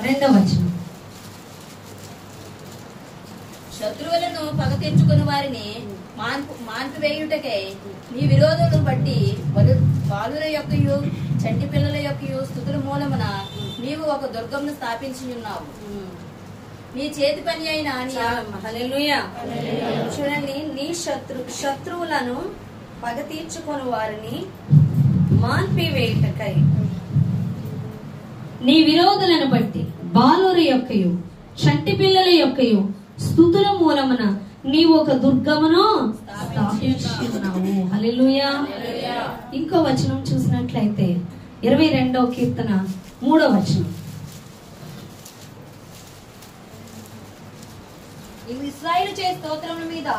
2వ వచనం. శత్రువులను పగ తెచ్చుకుని వారిని మాన్పివేయుటకై నీ విరోధులను బట్టి బాలుల యొక్కయు చంటి పిల్లల యొక్కయు స్తుతుల మూలమున నీవు ఒక దుర్గమును స్థాపించి ఉన్నావు. నీ చేతి పని అయిన హల్లెలూయా. చూడండి, నీ శత్రువులను పగ తీర్చుకొని వారిని మాన్పివేయుటకై నీ విరోధులను బట్టి బాలుర యొక్కయు చంటి పిల్లల యొక్కయు స్తుతుల మూలమున నీవు ఒక దుర్గమును స్థాపించి ఉన్నావు. హల్లెలూయా. ఇంకో వచనం చూసినట్లయితే 22వ కీర్తన 3వ వచనం. నీవు ఇశ్రాయేలు చే స్తోత్రముల మీద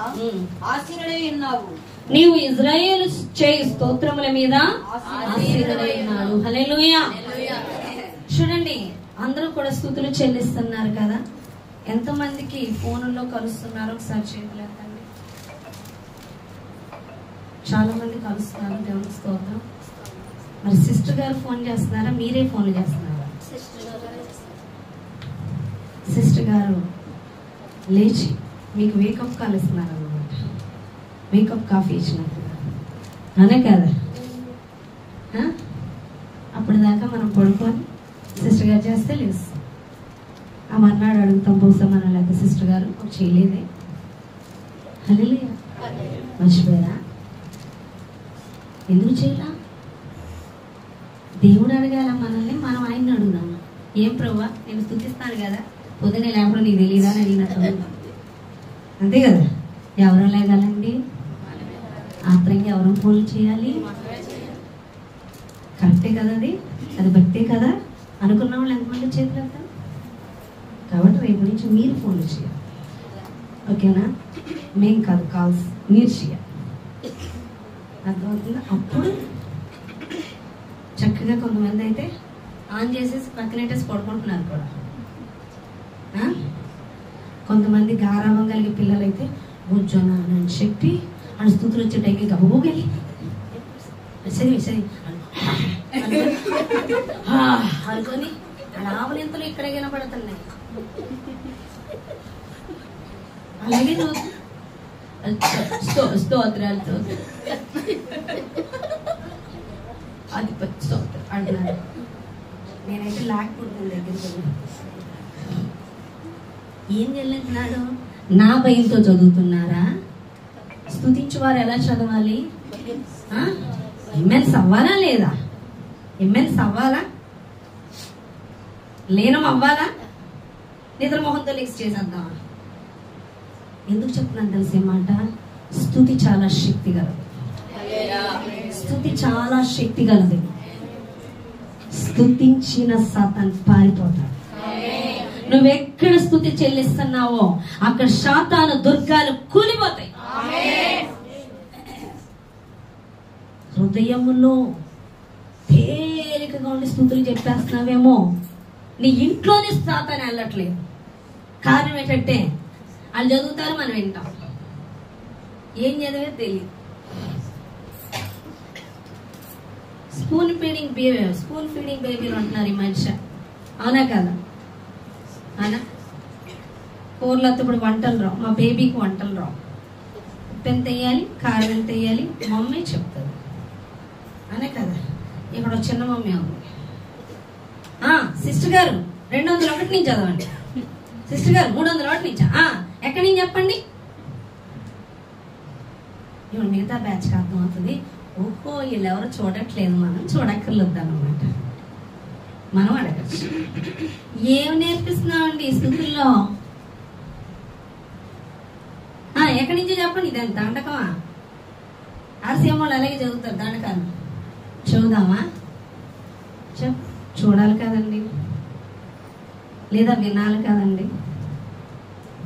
ఆసీనుడై ఉన్నావు. నీవు ఇజ్రాయేలు చేయి స్తోత్రముల మీద ఆసీనుడై ఉన్నావు. హల్లెలూయా. చూడండి, అందరూ కూడా స్తుతులు చెల్లిస్తున్నారు కదా. ఎంతమందికి ఫోన్లో కలుస్తున్నారు? ఒకసారి చేతులు ఎత్తండి. చాలా మంది కలుస్తున్నారు. దేవునికి స్తోత్రం. మరి సిస్టర్ గారు ఫోన్ చేస్తున్నారా, మీరే ఫోన్ చేస్తున్నారా? సిస్టర్ గారు లేచి మీకు వేకప్ కాల్ ఇస్తున్నారు అన్నమాట. వేకప్ కాఫీ ఇచ్చినట్టుగా, అనే కదా. అప్పుడు దాకా మనం పడుకొని సిస్టర్ గారు చేస్తే లేస్తాం. ఆ మర్నాడు అడుగుతాం, బహుశా మన లేక సిస్టర్ గారు చేయలేదే. హల్లెలూయా. మర్చిపోయారా? ఎందుకు చేయలా? దేవుడు అడగాల మనల్ని, మనం ఆయన్ని అడుగుదాము. ఏం ప్రభువా, నేను స్తుతిస్తాను కదా, పొద్దునే లేకపోతే నీకు తెలియదా అని అడిగినట్టు. అంతే కదా. ఎవరు లేగాలండి? ఆత్రంగా ఎవరు ఫోన్లు చేయాలి? కరెక్టే కదా, అది భక్తే కదా. అనుకున్న వాళ్ళు ఎంతమంది చేతులు ఎత్తారు? కాబట్టి రేపు నుంచి మీరు ఫోన్లు చేయాలి, ఓకేనా? మేం కాదు, కాల్స్ మీరు చేయాలి. అర్థమవుతుందా? అప్పుడు చక్కగా కొంతమంది అయితే ఆన్ చేసేసి పక్కనట్టేసి పడుకుంటున్నారు కూడా. కొంతమంది గారాభం కలిగే పిల్లలు అయితే కూర్చొని అని చెప్పి అని స్థుతులు వచ్చే టైంకి గబోగలి సరి సరి అనుకొని ఆవులింతలు ఇక్కడ వినపడుతున్నాయి. అలాగే స్తోత్రాలతో అది స్తోత్రం అంటున్నాను. నేనైతే లేకపోతుంది దగ్గరికి. ఏం చెల్లింటున్నాడు? నా భయంతో చదువుతున్నారా? స్తుతించు వారు ఎలా చదవాలి? ఇమ్మెన్స్ అవ్వాలా లేదా? ఇమ్మెన్స్ అవ్వాలా? లీనం అవ్వాలా? నిద్రమోహంతో నెక్స్ట్ చేసేద్దామా? ఎందుకు చెప్తున్నాను తెలిసేమాట? స్తుతి చాలా శక్తి గలదు. స్తుతి చాలా శక్తి గలది. స్తుతించిన సాతాను పారిపోతాడు. నువ్వెక్కడ స్తుతి చెల్లిస్తున్నావో అక్కడ సాతాను దుర్గాలు కూలిపోతాయి. హృదయములో తేలికగా ఉండి స్తుతులు చెప్పేస్తున్నావేమో, నీ ఇంట్లోనే సాతాను వెళ్ళట్లేదు. కారణం ఏంటంటే వాళ్ళు చదువుతారు, మనం వింటాం. ఏం చదివే తెలియదు. స్పూన్ ఫీడింగ్ బేబీలు అంటున్నారు ఈ మనిషి. అవునా కదా? అవునా? కూరలతో ఇప్పుడు వంటలు రావు, మా బేబీకి వంటలు రావు. ఉప్పు ఎంత వేయాలి, కారం ఎంత వేయాలి మమ్మీ చెప్తుంది. అనే కదా. ఇక్కడ చిన్న మమ్మీ ఉంది. సిస్టర్ గారు 201 నుంచి చదవండి. సిస్టర్ గారు 301 నుంచి. ఎక్కడి నుంచి చెప్పండి. ఇప్పుడు మిగతా బ్యాచ్కి అర్థమవుతుంది. ఓహో, వీళ్ళు ఎవరు చూడట్లేదు, మనం చూడక్కర్లేదు అన్నమాట. మనం అడగచ్చు. ఏం నేర్పిస్తున్నామండి స్థుతుల్లో? ఎక్కడి నుంచి చెప్పండి. ఇదంతా దండకమా? ఆర్సీఎం వాళ్ళు అలాగే చదువుతారు దండకాలు. చూద్దామా? చూడాలి కదండి, లేదా వినాలి కదండి.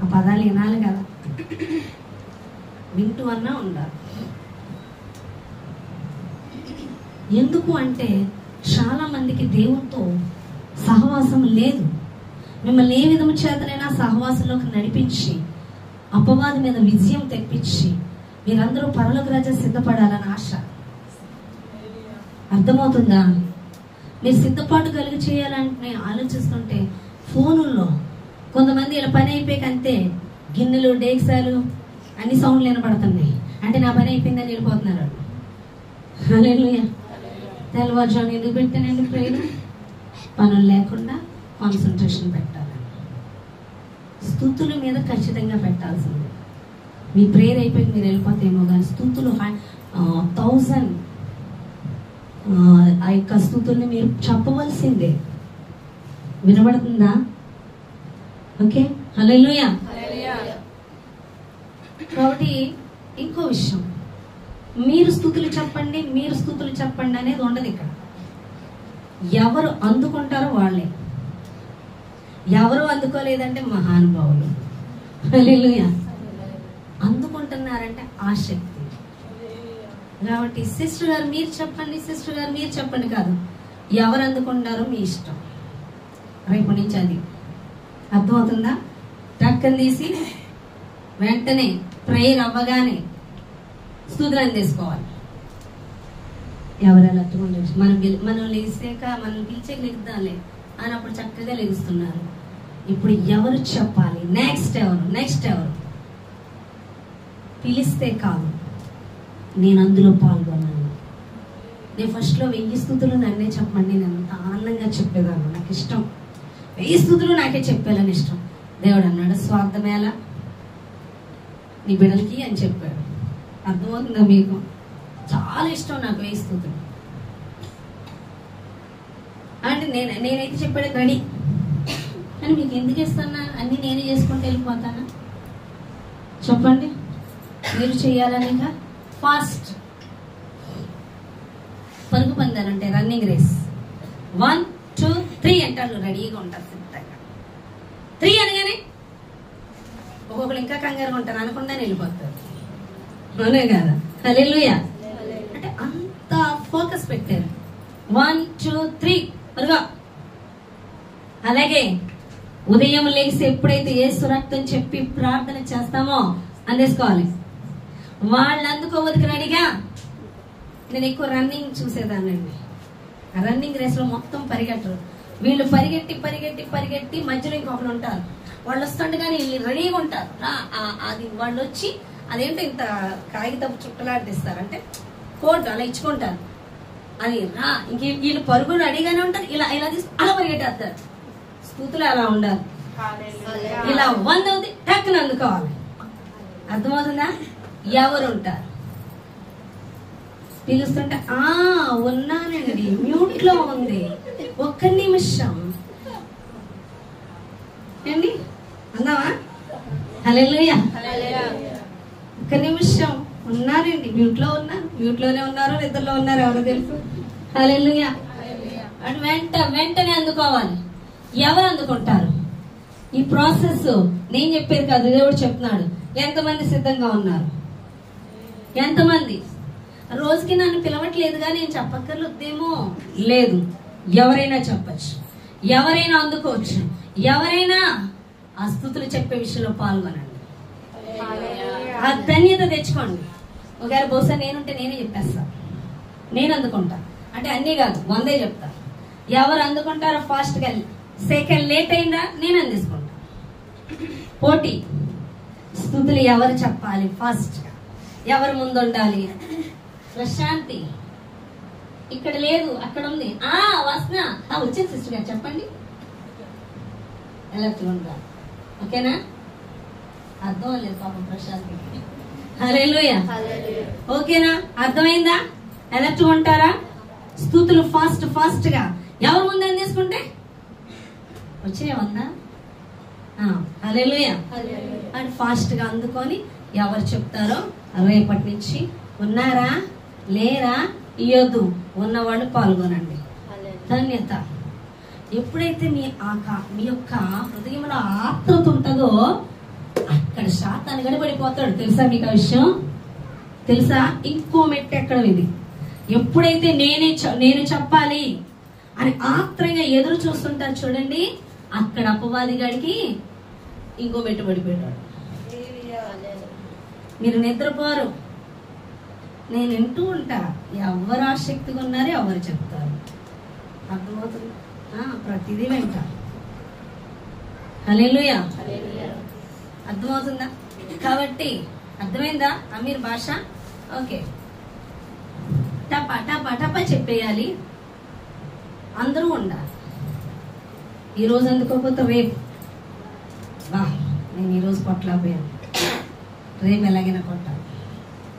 ఆ పదాలు వినాలి కదా. వింటూ అన్నా ఉండాలి. ఎందుకు అంటే చాలా మందికి దేవునితో సహవాసం లేదు. మిమ్మల్ని ఏ విధము చేతనైనా సహవాసంలోకి నడిపించి అపవాది మీద విజయం తెప్పించి మీరందరూ పరలోక రాజ్యం సిద్ధపడాలని ఆశ. అర్థమవుతుందా? మీరు సిద్ధపాటు కలిగి చేయాలంటే ఆలోచిస్తుంటే ఫోనుల్లో కొంతమంది ఇలా పని అయిపోయాక అంతే గిన్నెలు డేక్సాలు అన్ని సౌండ్లు వినపడుతున్నాయి అంటే నా పని అయిపోయిందని వెళ్ళిపోతున్నారు. హల్లెలూయా. తెల్లవారుజామున ఎందుకు పెట్టానండి ప్రేయర్? పనులు లేకుండా కాన్సన్ట్రేషన్ పెట్టాలని. స్థుతుల మీద ఖచ్చితంగా పెట్టాల్సింది. మీ ప్రేయర్ అయిపోయి మీరు వెళ్ళిపోతేమో కానీ స్థుతులు 1000 ఆ యొక్క స్థుతుల్ని మీరు చెప్పవలసిందే. వినబడుతుందా? ఓకే, హల్లెలూయా. కాబట్టి ఇంకో విషయం, మీరు స్థుతులు చెప్పండి, మీరు స్థుతులు చెప్పండి అనేది ఉండదు ఇక్కడ. ఎవరు అందుకుంటారో వాళ్ళే. ఎవరు అందుకోలేదంటే మహానుభావులు. హల్లెలూయా. అందుకుంటున్నారంటే ఆసక్తి. కాబట్టి సిస్టర్ గారు మీరు చెప్పండి, సిస్టర్ గారు మీరు చెప్పండి కాదు, ఎవరు అందుకుంటారో మీ ఇష్టం. రేపు నుంచి అది అర్థమవుతుందా? టక్కని తీసి వెంటనే ప్రేయర్ అవ్వగానే స్థుతులు అందేసుకోవాలి. ఎవరు అలా మనం లేసాక మనం పిలిచే లెగుద్దాంలే అని అప్పుడు చక్కగా లెగుస్తున్నారు. ఇప్పుడు ఎవరు చెప్పాలి? నెక్స్ట్ ఎవరు పిలిస్తే కాదు, నేను అందులో పాల్గొన్నాను. నేను ఫస్ట్లో 1000 స్థుతులు నన్నే చెప్పండి, నేను అంత ఆనందంగా చెప్పేదాన్ని. నాకు ఇష్టం 1000 స్థుతులు నాకే చెప్పాలని ఇష్టం. దేవుడు అన్నాడు స్వార్థమేళ నీ బిడ్డలకి అని చెప్పాడు. అర్థమవుతుందా మీకు? చాలా ఇష్టం నాకు 1000 స్థుతులు అంటే నేనైతే చెప్పాడు రెడీ అని. మీకు ఎందుకు ఇస్తానా? అన్ని నేనే చేసుకుంటూ వెళ్ళిపోతానా? చెప్పండి. మీరు చేయాలని ఫాస్ట్ పరుగు పందాలంటే రన్నింగ్ రేస్ 1 2 3 అంటారు, రెడీగా ఉంటారు సిద్ధంగా. 3 అనగానే ఒక్కొక్కరు ఇంకా కంగారుగా ఉంటారు, అనకుండా వెళ్ళిపోతారు. అవునే కదా? హల్లెలూయా. అంటే అంత ఫోకస్ పెట్టారు. 1 2 3 పరుగా. అలాగే ఉదయం లేచి ఎప్పుడైతే యేసు రక్తం చెప్పి ప్రార్థన చేస్తామో అందేసుకోవాలి. వాళ్ళు అందుకోవద్దుకు రెడీగా. నేను ఎక్కువ రన్నింగ్ చూసేదానండి. రన్నింగ్ రేస్ లో మొత్తం పరిగెట్టరు. వీళ్ళు పరిగెట్టి మధ్యలో ఇంకొకరు ఉంటారు. వాళ్ళు వస్తుండగానే వీళ్ళు రెడీగా ఉంటారు. అది వాళ్ళు వచ్చి అదేంటో ఇంత కాగితపు చుట్టలాడిస్తారు, అంటే కోట్ అలా ఇచ్చుకుంటారు. అది రా ఇంక వీళ్ళు పరుగులు రెడీగానే ఉంటారు. ఇలా తీసి అలా పరిగెట్టేస్తారు. స్థుతులు అలా ఉండాలి. ఇలా 100 అవుతుంది టక్కున అందుకోవాలి. అర్థమవుతుందా? ఎవరు ఉంటారు పిలుస్తుంటే ఉన్నానండి, మ్యూట్ లో ఉంది, ఒక్క నిమిషం ఏంటి అన్నావా? హల్లెలూయా. ఒక్క నిమిషం ఉన్నారండి, మ్యూట్ లోనే ఉన్నారో నిద్రలో ఉన్నారో ఎవరో తెలుసు. హల్లెలూయా. వెంటనే అందుకోవాలి. ఎవరు అందుకుంటారు? ఈ ప్రాసెస్ నేను చెప్పేది కాదు, దేవుడు చెప్తున్నాడు. ఎంతమంది సిద్ధంగా ఉన్నారు? ఎంతమంది? రోజుకి నన్ను పిలవట్లేదుగా నేను చెప్పక్కర్లేదేమో. లేదు, ఎవరైనా చెప్పచ్చు, ఎవరైనా అందుకోవచ్చు, ఎవరైనా ఆ స్థుతులు చెప్పే విషయంలో పాల్గొనండి. ఆ ధన్యత తెచ్చుకోండి. ఒకవేళ బహుశా నేనుంటే నేనే చెప్పేస్తా, నేను అందుకుంటా అంటే అన్నీ కాదు 100 చెప్తా. ఎవరు అందుకుంటారో ఫాస్ట్ గా, సెకండ్ లేట్ అయిందా నేను అందించుకుంటా. పోటీ స్థుతులు ఎవరు చెప్పాలి ఫాస్ట్ గా, ఎవరు ముందు ఉండాలి. ప్రశాంతి ఇక్కడ లేదు, అక్కడ ఉంది. వస్తున్నా వచ్చింది సిస్టర్ గారు చెప్పండి. ఎలా చూడండి, ఓకేనా? అర్థం లేదు పాపం ప్రశాంతికి. హల్లెలూయా. ఓకేనా? అర్థమైందా? ఎలక్ట్ ఉంటారా? స్థుతులు ఫాస్ట్ గా ఎవరు ముందు అందేసుకుంటే వచ్చేయమన్నా. హల్లెలూయా. అని ఫాస్ట్ గా అందుకొని ఎవరు చెప్తారో రేపటి నుంచి ఉన్నారా లేరా ఇయ్యొద్దు, ఉన్నవాళ్ళు పాల్గొనండి. ధన్యత. ఎప్పుడైతే మీ యొక్క హృదయంలో ఆత్రత ఉంటుందో అక్కడ శాతాన్ని గడిపడిపోతాడు. తెలుసా మీకు ఆ విషయం? తెలుసా? ఇంకో మెట్టు ఎక్కడం ఇది. ఎప్పుడైతే నేను చెప్పాలి అని ఆత్రంగా ఎదురు చూస్తుంటారు చూడండి, అక్కడ అపవాది గాడికి ఇంకో మెట్టు పడిపోయాడు. మీరు నిద్రపోరు, నేను వింటూ ఉంటా. ఎవరు ఆసక్తిగా ఉన్నారో ఎవరు చెప్తారు. అర్థమవుతుంది? ప్రతిదీ వింటా. హల్లెలూయా. అర్థమవుతుందా? కాబట్టి అర్థమైందా అమీర్ భాష? ఓకే, టపా టపా టపా చెప్పేయాలి, అందరూ ఉండాలి. ఈరోజు అందుకోకపోతే రేపు బా నేను ఈరోజు కొట్టలేకపోయాను, రేపు ఎలాగైనా కొట్టాలి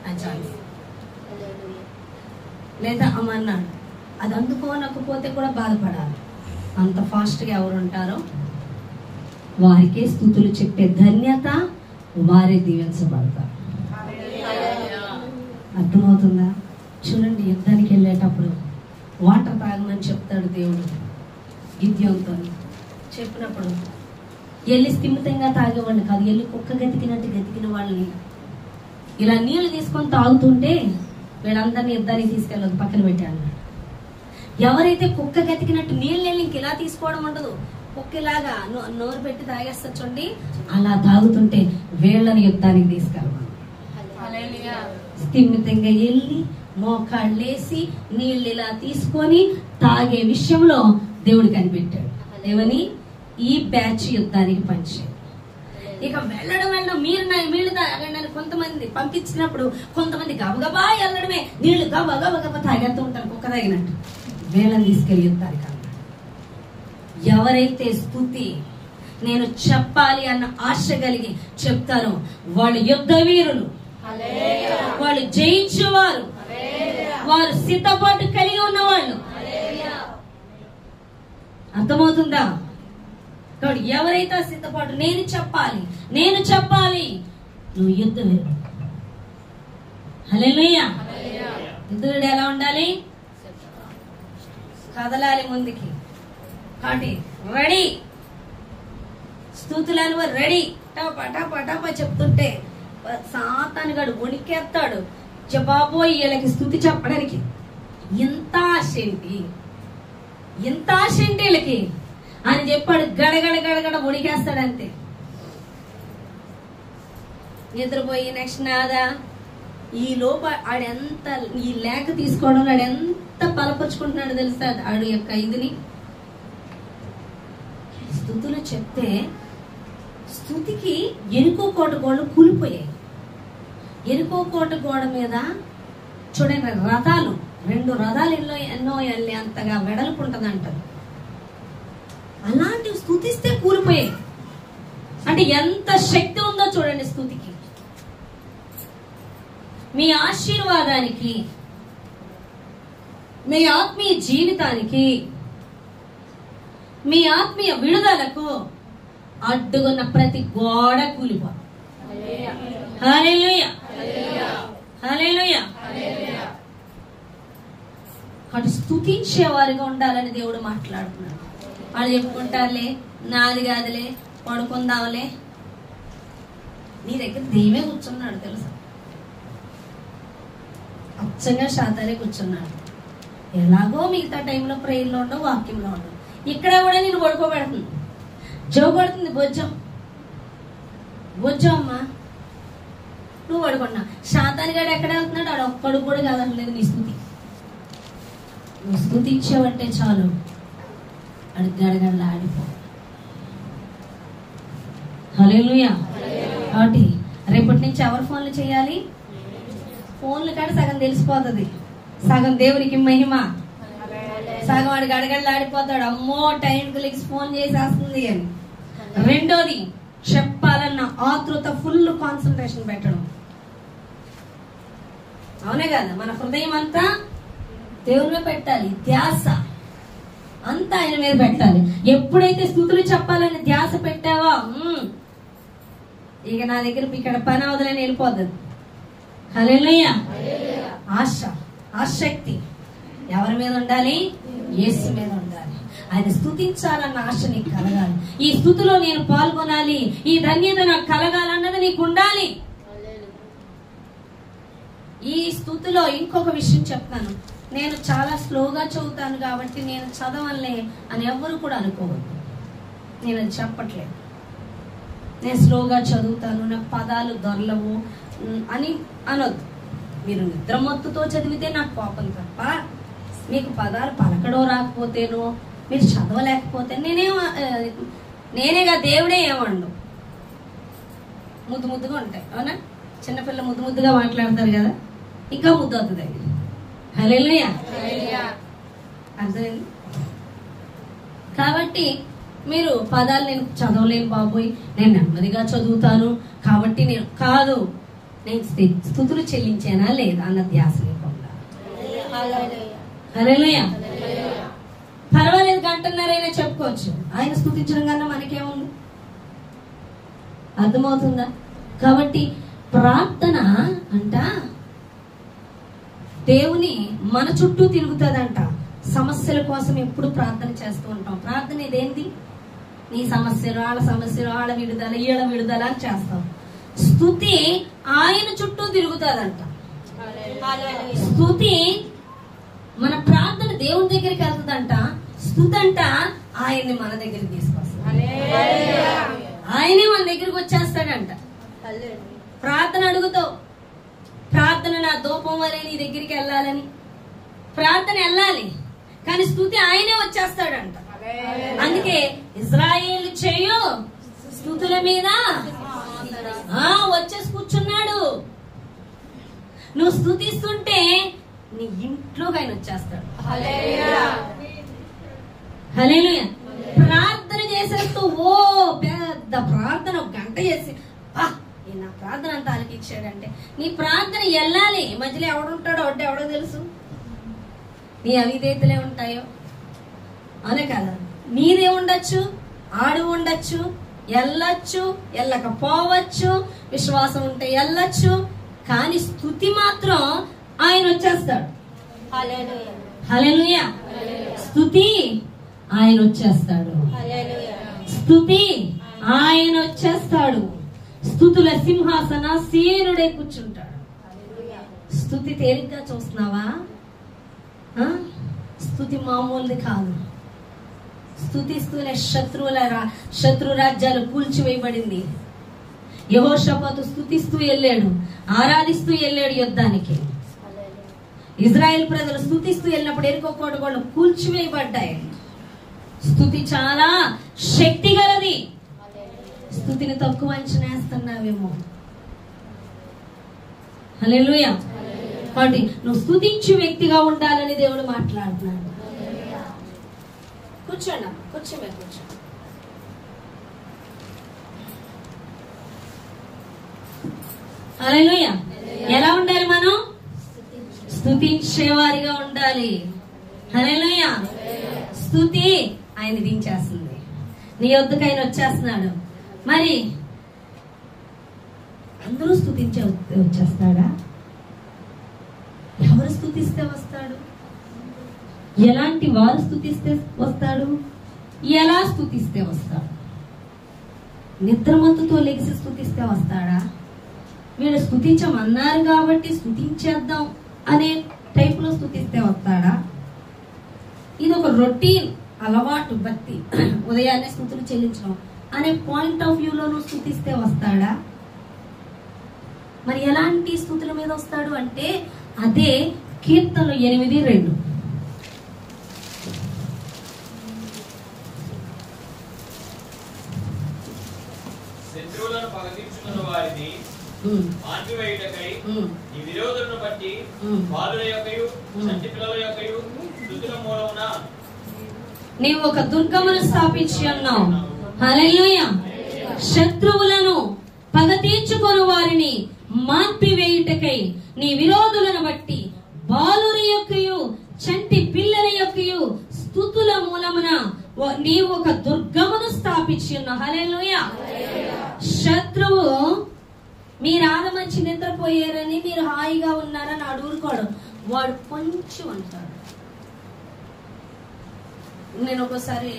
ఆ ఛాన్స్. లేదా అమ్మన్నాడు, అది అందుకోనకపోతే కూడా బాధపడాలి. అంత ఫాస్ట్గా ఎవరు ఉంటారో వారికే స్తుతులు చెప్పే ధన్యత, వారే దీవించబడతారు. అర్థమవుతుందా? చూడండి, యుద్ధానికి వెళ్ళేటప్పుడు వాటర్ తాగమని చెప్తాడు దేవుడు గిద్యోనుతో. చెప్పినప్పుడు వెళ్ళి స్థిమితంగా తాగేవాడిని కాదు, వెళ్ళి కుక్క గతికినట్టు గతికిన వాళ్ళని ఇలా నీళ్లు తీసుకొని తాగుతుంటే వీళ్ళందరినీ యుద్ధానికి తీసుకెళ్ళదు, పక్కన పెట్టాను. ఎవరైతే కుక్క గతికినట్టు నీళ్ళు వెళ్ళి ఇంక ఇలా తీసుకోవడం ఉండదు, కుక్కలాగా నోరు పెట్టి తాగేస్తారు చూడండి, అలా తాగుతుంటే వీళ్ళని యుద్ధానికి తీసుకెళ్ళమని స్థిమితంగా వెళ్ళి మోకాళ్ళేసి నీళ్ళు ఇలా తీసుకొని తాగే విషయంలో దేవుడు కనిపెట్టాడు. ఏమని? ఈ బ్యాచ్ యుద్ధానికి పనిచేయాలి. ఇక వెళ్ళడం మీరు తాగండి కొంతమంది పంపించినప్పుడు కొంతమంది గబగబా వెళ్ళడమే, నీళ్లు గబగబా తాగేస్తూ ఉంటారు కుక్క తాగినట్టు. వీళ్ళని తీసుకెళ్ళి యుద్ధానికి అన్నాడు. ఎవరైతే స్తుతి నేను చెప్పాలి అన్న ఆశ కలిగి చెప్తారో వాళ్ళు యుద్ధ వీరులు, వాళ్ళు జయించేవారు, వారు సిద్ధపాటు కలిగి ఉన్నవాళ్ళు. అర్థమవుతుందా? కాబట్టి ఎవరైతే సిద్ధపాటు నేను చెప్పాలి నువ్వు యుద్ధ వీరుడు. హల్లెలూయా. యుద్ధ వీరుడు ఎలా ఉండాలి? కదలాలి ముందుకి. కాబట్టి రెడీ, స్తుతులను రెడీ. టపా టపా టపా చెప్తుంటే సాతానుగాడు వణికేస్తాడు. జవాబోయ్ వీళ్ళకి స్తుతి చెప్పడానికి ఇంత ఆశ ఏంటి వీళ్ళకి అని చెప్పాడు. గడగడ వణికేస్తాడు అంతే. నిద్రపోయి నెక్స్ట్ నాదా ఈ లోప ఆడెంత ఈ లేఖ తీసుకోవడం ఆడెంత బలపరుచుకుంటున్నాడు తెలుసా ఆడు యొక్క ఇదిని. స్తుతులు చెప్తే స్తుతికి ఎరుకో కోట గోడలు కూలిపోయాయి. ఎరుకో కోట గోడ మీద చూడండి రథాలు, 2 రథాలు ఎన్నో వెళ్ళి అంతగా వెడల్పు ఉంటది అంటారు. అలాంటివి స్తుతిస్తే కూలిపోయాయి. అంటే ఎంత శక్తి ఉందో చూడండి స్తుతికి. మీ ఆశీర్వాదానికి, మీ ఆత్మీయ జీవితానికి, మీ ఆత్మీయ విడుదలకు అడ్డుకున్న ప్రతి గోడ కూలిపో. హల్లెలూయా, హల్లెలూయా. కాబట్టి స్తుతించేవారిగా ఉండాలని దేవుడు మాట్లాడుతున్నాడు. వాళ్ళు చెప్పుకుంటారులే, నాది కాదులే, పడుకుందాంలే. నీ దగ్గర దెయ్యమే కూర్చున్నాడు తెలుసా, అచ్చంగా శాతాలే కూర్చున్నాడు. ఎలాగో మిగతా టైంలో ప్రేయర్లో ఉండవు, వాక్యంలో ఉండవు. ఇక్కడ కూడా నేను పడుకోబెడుతుంది, జోగొడుతుంది బొజ్జం అమ్మా నువ్వు పడుకున్నా. శాతానిగాడు ఎక్కడ వెళ్తున్నాడు, ఆడు ఒక్కడు కూడా కాదనలేదు నీ స్తుతి. నువ్వు స్తుతి ఇచ్చావంటే చాలు ఆడు గడగడలా ఆడిపో. హల్లెలూయా. కాబట్టి రేపటి నుంచి ఎవరు ఫోన్లు చేయాలి? ఫోన్లు కాడ సగం తెలిసిపోతుంది, సగం దేవునికి మహిమ, సగం వాడు గడగడలాడిపోతాడు. అమ్మో టైంకి లెక్కి ఫోన్ చేసేస్తుంది అని. రెండోది చెప్పాలన్న ఆతృత, ఫుల్ కాన్సన్ట్రేషన్ పెట్టడం. అవునే కదా, మన హృదయం అంతా దేవుని మీద పెట్టాలి, ధ్యాస అంతా ఆయన మీద పెట్టాలి. ఎప్పుడైతే స్తుతులు చెప్పాలని ధ్యాస పెట్టావా ఇక నా దగ్గర ఇక్కడ పని అవదని వెళ్ళిపోతుంది. హల్లెలూయా. ఆశ, ఆసక్తి ఎవరి మీద ఉండాలి? యేసు మీద ఉండాలి. ఆయన స్తుతించాలన్న ఆశ నీకు కలగాలి. ఈ స్తుతిలో నేను పాల్గొనాలి, ఈ ధన్యత నాకు కలగాలన్నది నీకు ఉండాలి. ఈ స్తుతిలో ఇంకొక విషయం చెప్తాను. నేను చాలా స్లోగా చదువుతాను కాబట్టి నేను చదవలే అని ఎవ్వరు కూడా అనుకోవద్దు. నేను అది చెప్పట్లేదు. నేను స్లోగా చదువుతాను, నాకు పదాలు దొరలవు అని అనొద్దు. మీరు నిద్రమత్తుతో చదివితే నాకు కోపం తప్ప, మీకు పదాలు పలకడో రాకపోతేనో, మీరు చదవలేకపోతే నేనేం నేనేగా దేవుడే ఏమండు. ముద్దు ముద్దుగా ఉంటాయి, అవునా? చిన్నపిల్ల ముద్దు ముద్దుగా మాట్లాడతారు కదా, ఇంకా ముద్దు అవుతుంది. హల్లెలూయా, అర్థమైంది? కాబట్టి మీరు పదాలు నేను చదవలేను బాబోయ్, నేను నెమ్మదిగా చదువుతాను కాబట్టి నేను కాదు, నేను స్తుతులు చెల్లించానా లేదా అన్న ధ్యాస లేకుండా. హల్లెలూయా. పర్వాలేదు, గంటన్నరైనా చెప్పుకోవచ్చు. ఆయన స్తుతించడం కన్నా మనకేముంది? అర్థమవుతుందా? కాబట్టి ప్రార్థన అంట దేవుని మన చుట్టూ తిరుగుతుందంట. సమస్యల కోసం ఎప్పుడు ప్రార్థన చేస్తూ ఉంటాం. ప్రార్థన ఇదేంటి? నీ సమస్యలు, వాళ్ళ సమస్యలు, వాళ్ళ విడుదల, ఈళ్ళ విడుదల అని చేస్తాం. స్తుతి ఆయన చుట్టూ తిరుగుతుందంట. స్తుతి మన ప్రార్థన దేవుని దగ్గరికి వెళ్తుందంట. స్తుతి అంట ఆయన్ని మన దగ్గరికి తీసుకొస్తాడు. ఆయనే మన దగ్గరికి వచ్చేస్తాడంట. ప్రార్థన అడుగుతావు, ప్రార్థన నా ధూపం వలె నీ దగ్గరికి వెళ్ళాలని ప్రార్థన వెళ్ళాలి, కానీ స్తుతి ఆయనే వచ్చేస్తాడంట. అందుకే ఇజ్రాయేలు చేయు స్తుతుల మీద వచ్చేసి కూర్చున్నాడు. నువ్వు స్తుతిస్తుంటే నీ ఇంట్లోకి ఆయన వచ్చేస్తాడు. హల్లెలూయా. ప్రార్థన చేసేస్తూ ఓ పెద్ద ప్రార్థన ఒక గంట చేసి నా ప్రార్థన అంతా ఆలకించాడంటే నీ ప్రార్థన వెళ్ళాలి. మధ్యలో ఎవడుంటాడో ఎవడో తెలుసు, నీ అవిధేతలే ఉంటాయో, అనే కదా. నీదే ఉండొచ్చు, ఆడు ఉండొచ్చు, వెళ్ళొచ్చు, వెళ్ళకపోవచ్చు, విశ్వాసం ఉంటే వెళ్ళొచ్చు, కానీ స్తుతి మాత్రం ఆయన వచ్చేస్తాడు. హల్లెలూయా. స్తుతి ఆయన వచ్చేస్తాడు. స్తుతి ఆయన వచ్చేస్తాడు. స్తుతుల సింహాసన సేనుడే కూర్చుంటాడు. స్తుతి తేలిగ్గా చూస్తున్నావా? స్తుతి మామూలుది కాదు. స్తుతిస్తూనే శత్రు రాజ్యాలు కూల్చివేయబడింది. యెహోషాపాతు స్తుతిస్తూ వెళ్ళాడు, ఆరాధిస్తూ వెళ్ళాడు యుద్ధానికి. ఇజ్రాయెల్ ప్రజలు స్తుతిస్తూ వెళ్ళినప్పుడు ఎరుకో కోటగోళ్ళు కూల్చివేయబడ్డాయి. స్తుతి చాలా శక్తి గలది. స్తుతిని తక్కువ అంచనా వేస్తున్నావేమో. హల్లెలూయా. కాబట్టి నువ్వు స్తుతించే వ్యక్తిగా ఉండాలని దేవుడు మాట్లాడుతున్నాడు. కూర్చోండి, కూర్చోమే, కూర్చో. హల్లెలూయా. ఎలా ఉండాలి మనం? స్తుతించేవారిగా ఉండాలి. హల్లెలూయా. స్తుతి ఆయన దించేస్తుంది, నీ వద్దకు ఆయన వచ్చేస్తున్నాడు. మరి అందరూ స్తుతించే వచ్చేస్తాడా? ఎవరు స్తుతిస్తే వస్తాడు? ఎలాంటి వారు స్తుతిస్తే వస్తాడు? ఎలా స్తుతిస్తే వస్తాడు? నిద్రమత్తుతో లెగిసి స్తుతిస్తే వస్తాడా? వీళ్ళు స్తుతించమన్నారు కాబట్టి స్తుతించేద్దాం అనే టైప్ లో స్తుతిస్తే వస్తాడా? ఇది ఒక రొటీన్ అలవాటు, భక్తి, ఉదయాన్నే స్తుతులు చెల్లించడం అనే పాయింట్ ఆఫ్ వ్యూలో నువ్వు స్తుతిస్తే వస్తాడా? మరి ఎలాంటి స్తుతుల మీద వస్తాడు అంటే అదే కీర్తనలు 8:2. శత్రువులను పగతీర్చుకున్న వారిని మాన్పివేయుటకై ఈ విరోధులను బట్టి బాలుల యొక్కయు చంటి పిల్లల యొక్కయు స్తుతుల మూలమున నీవు ఒక దుర్గమును స్థాపించి ఉన్నావు. హల్లెలూయా. శత్రువులను పగ తీర్చుకొని వారిని మాన్పివేయుటకై నీ విరోధులను బట్టి బాలుల యొక్కయు చంటి పిల్లల యొక్కయు స్తుతుల మూలమున నీవు ఒక దుర్గమును స్థాపించి ఉన్నావు. హల్లెలూయా. శత్రువు మీరు ఆదమంచి నిద్రపోయారని మీరు హాయిగా ఉన్నారని అడుగుకోడు, వాడు కొంచెం అంటాడు. నేను ఒకసారి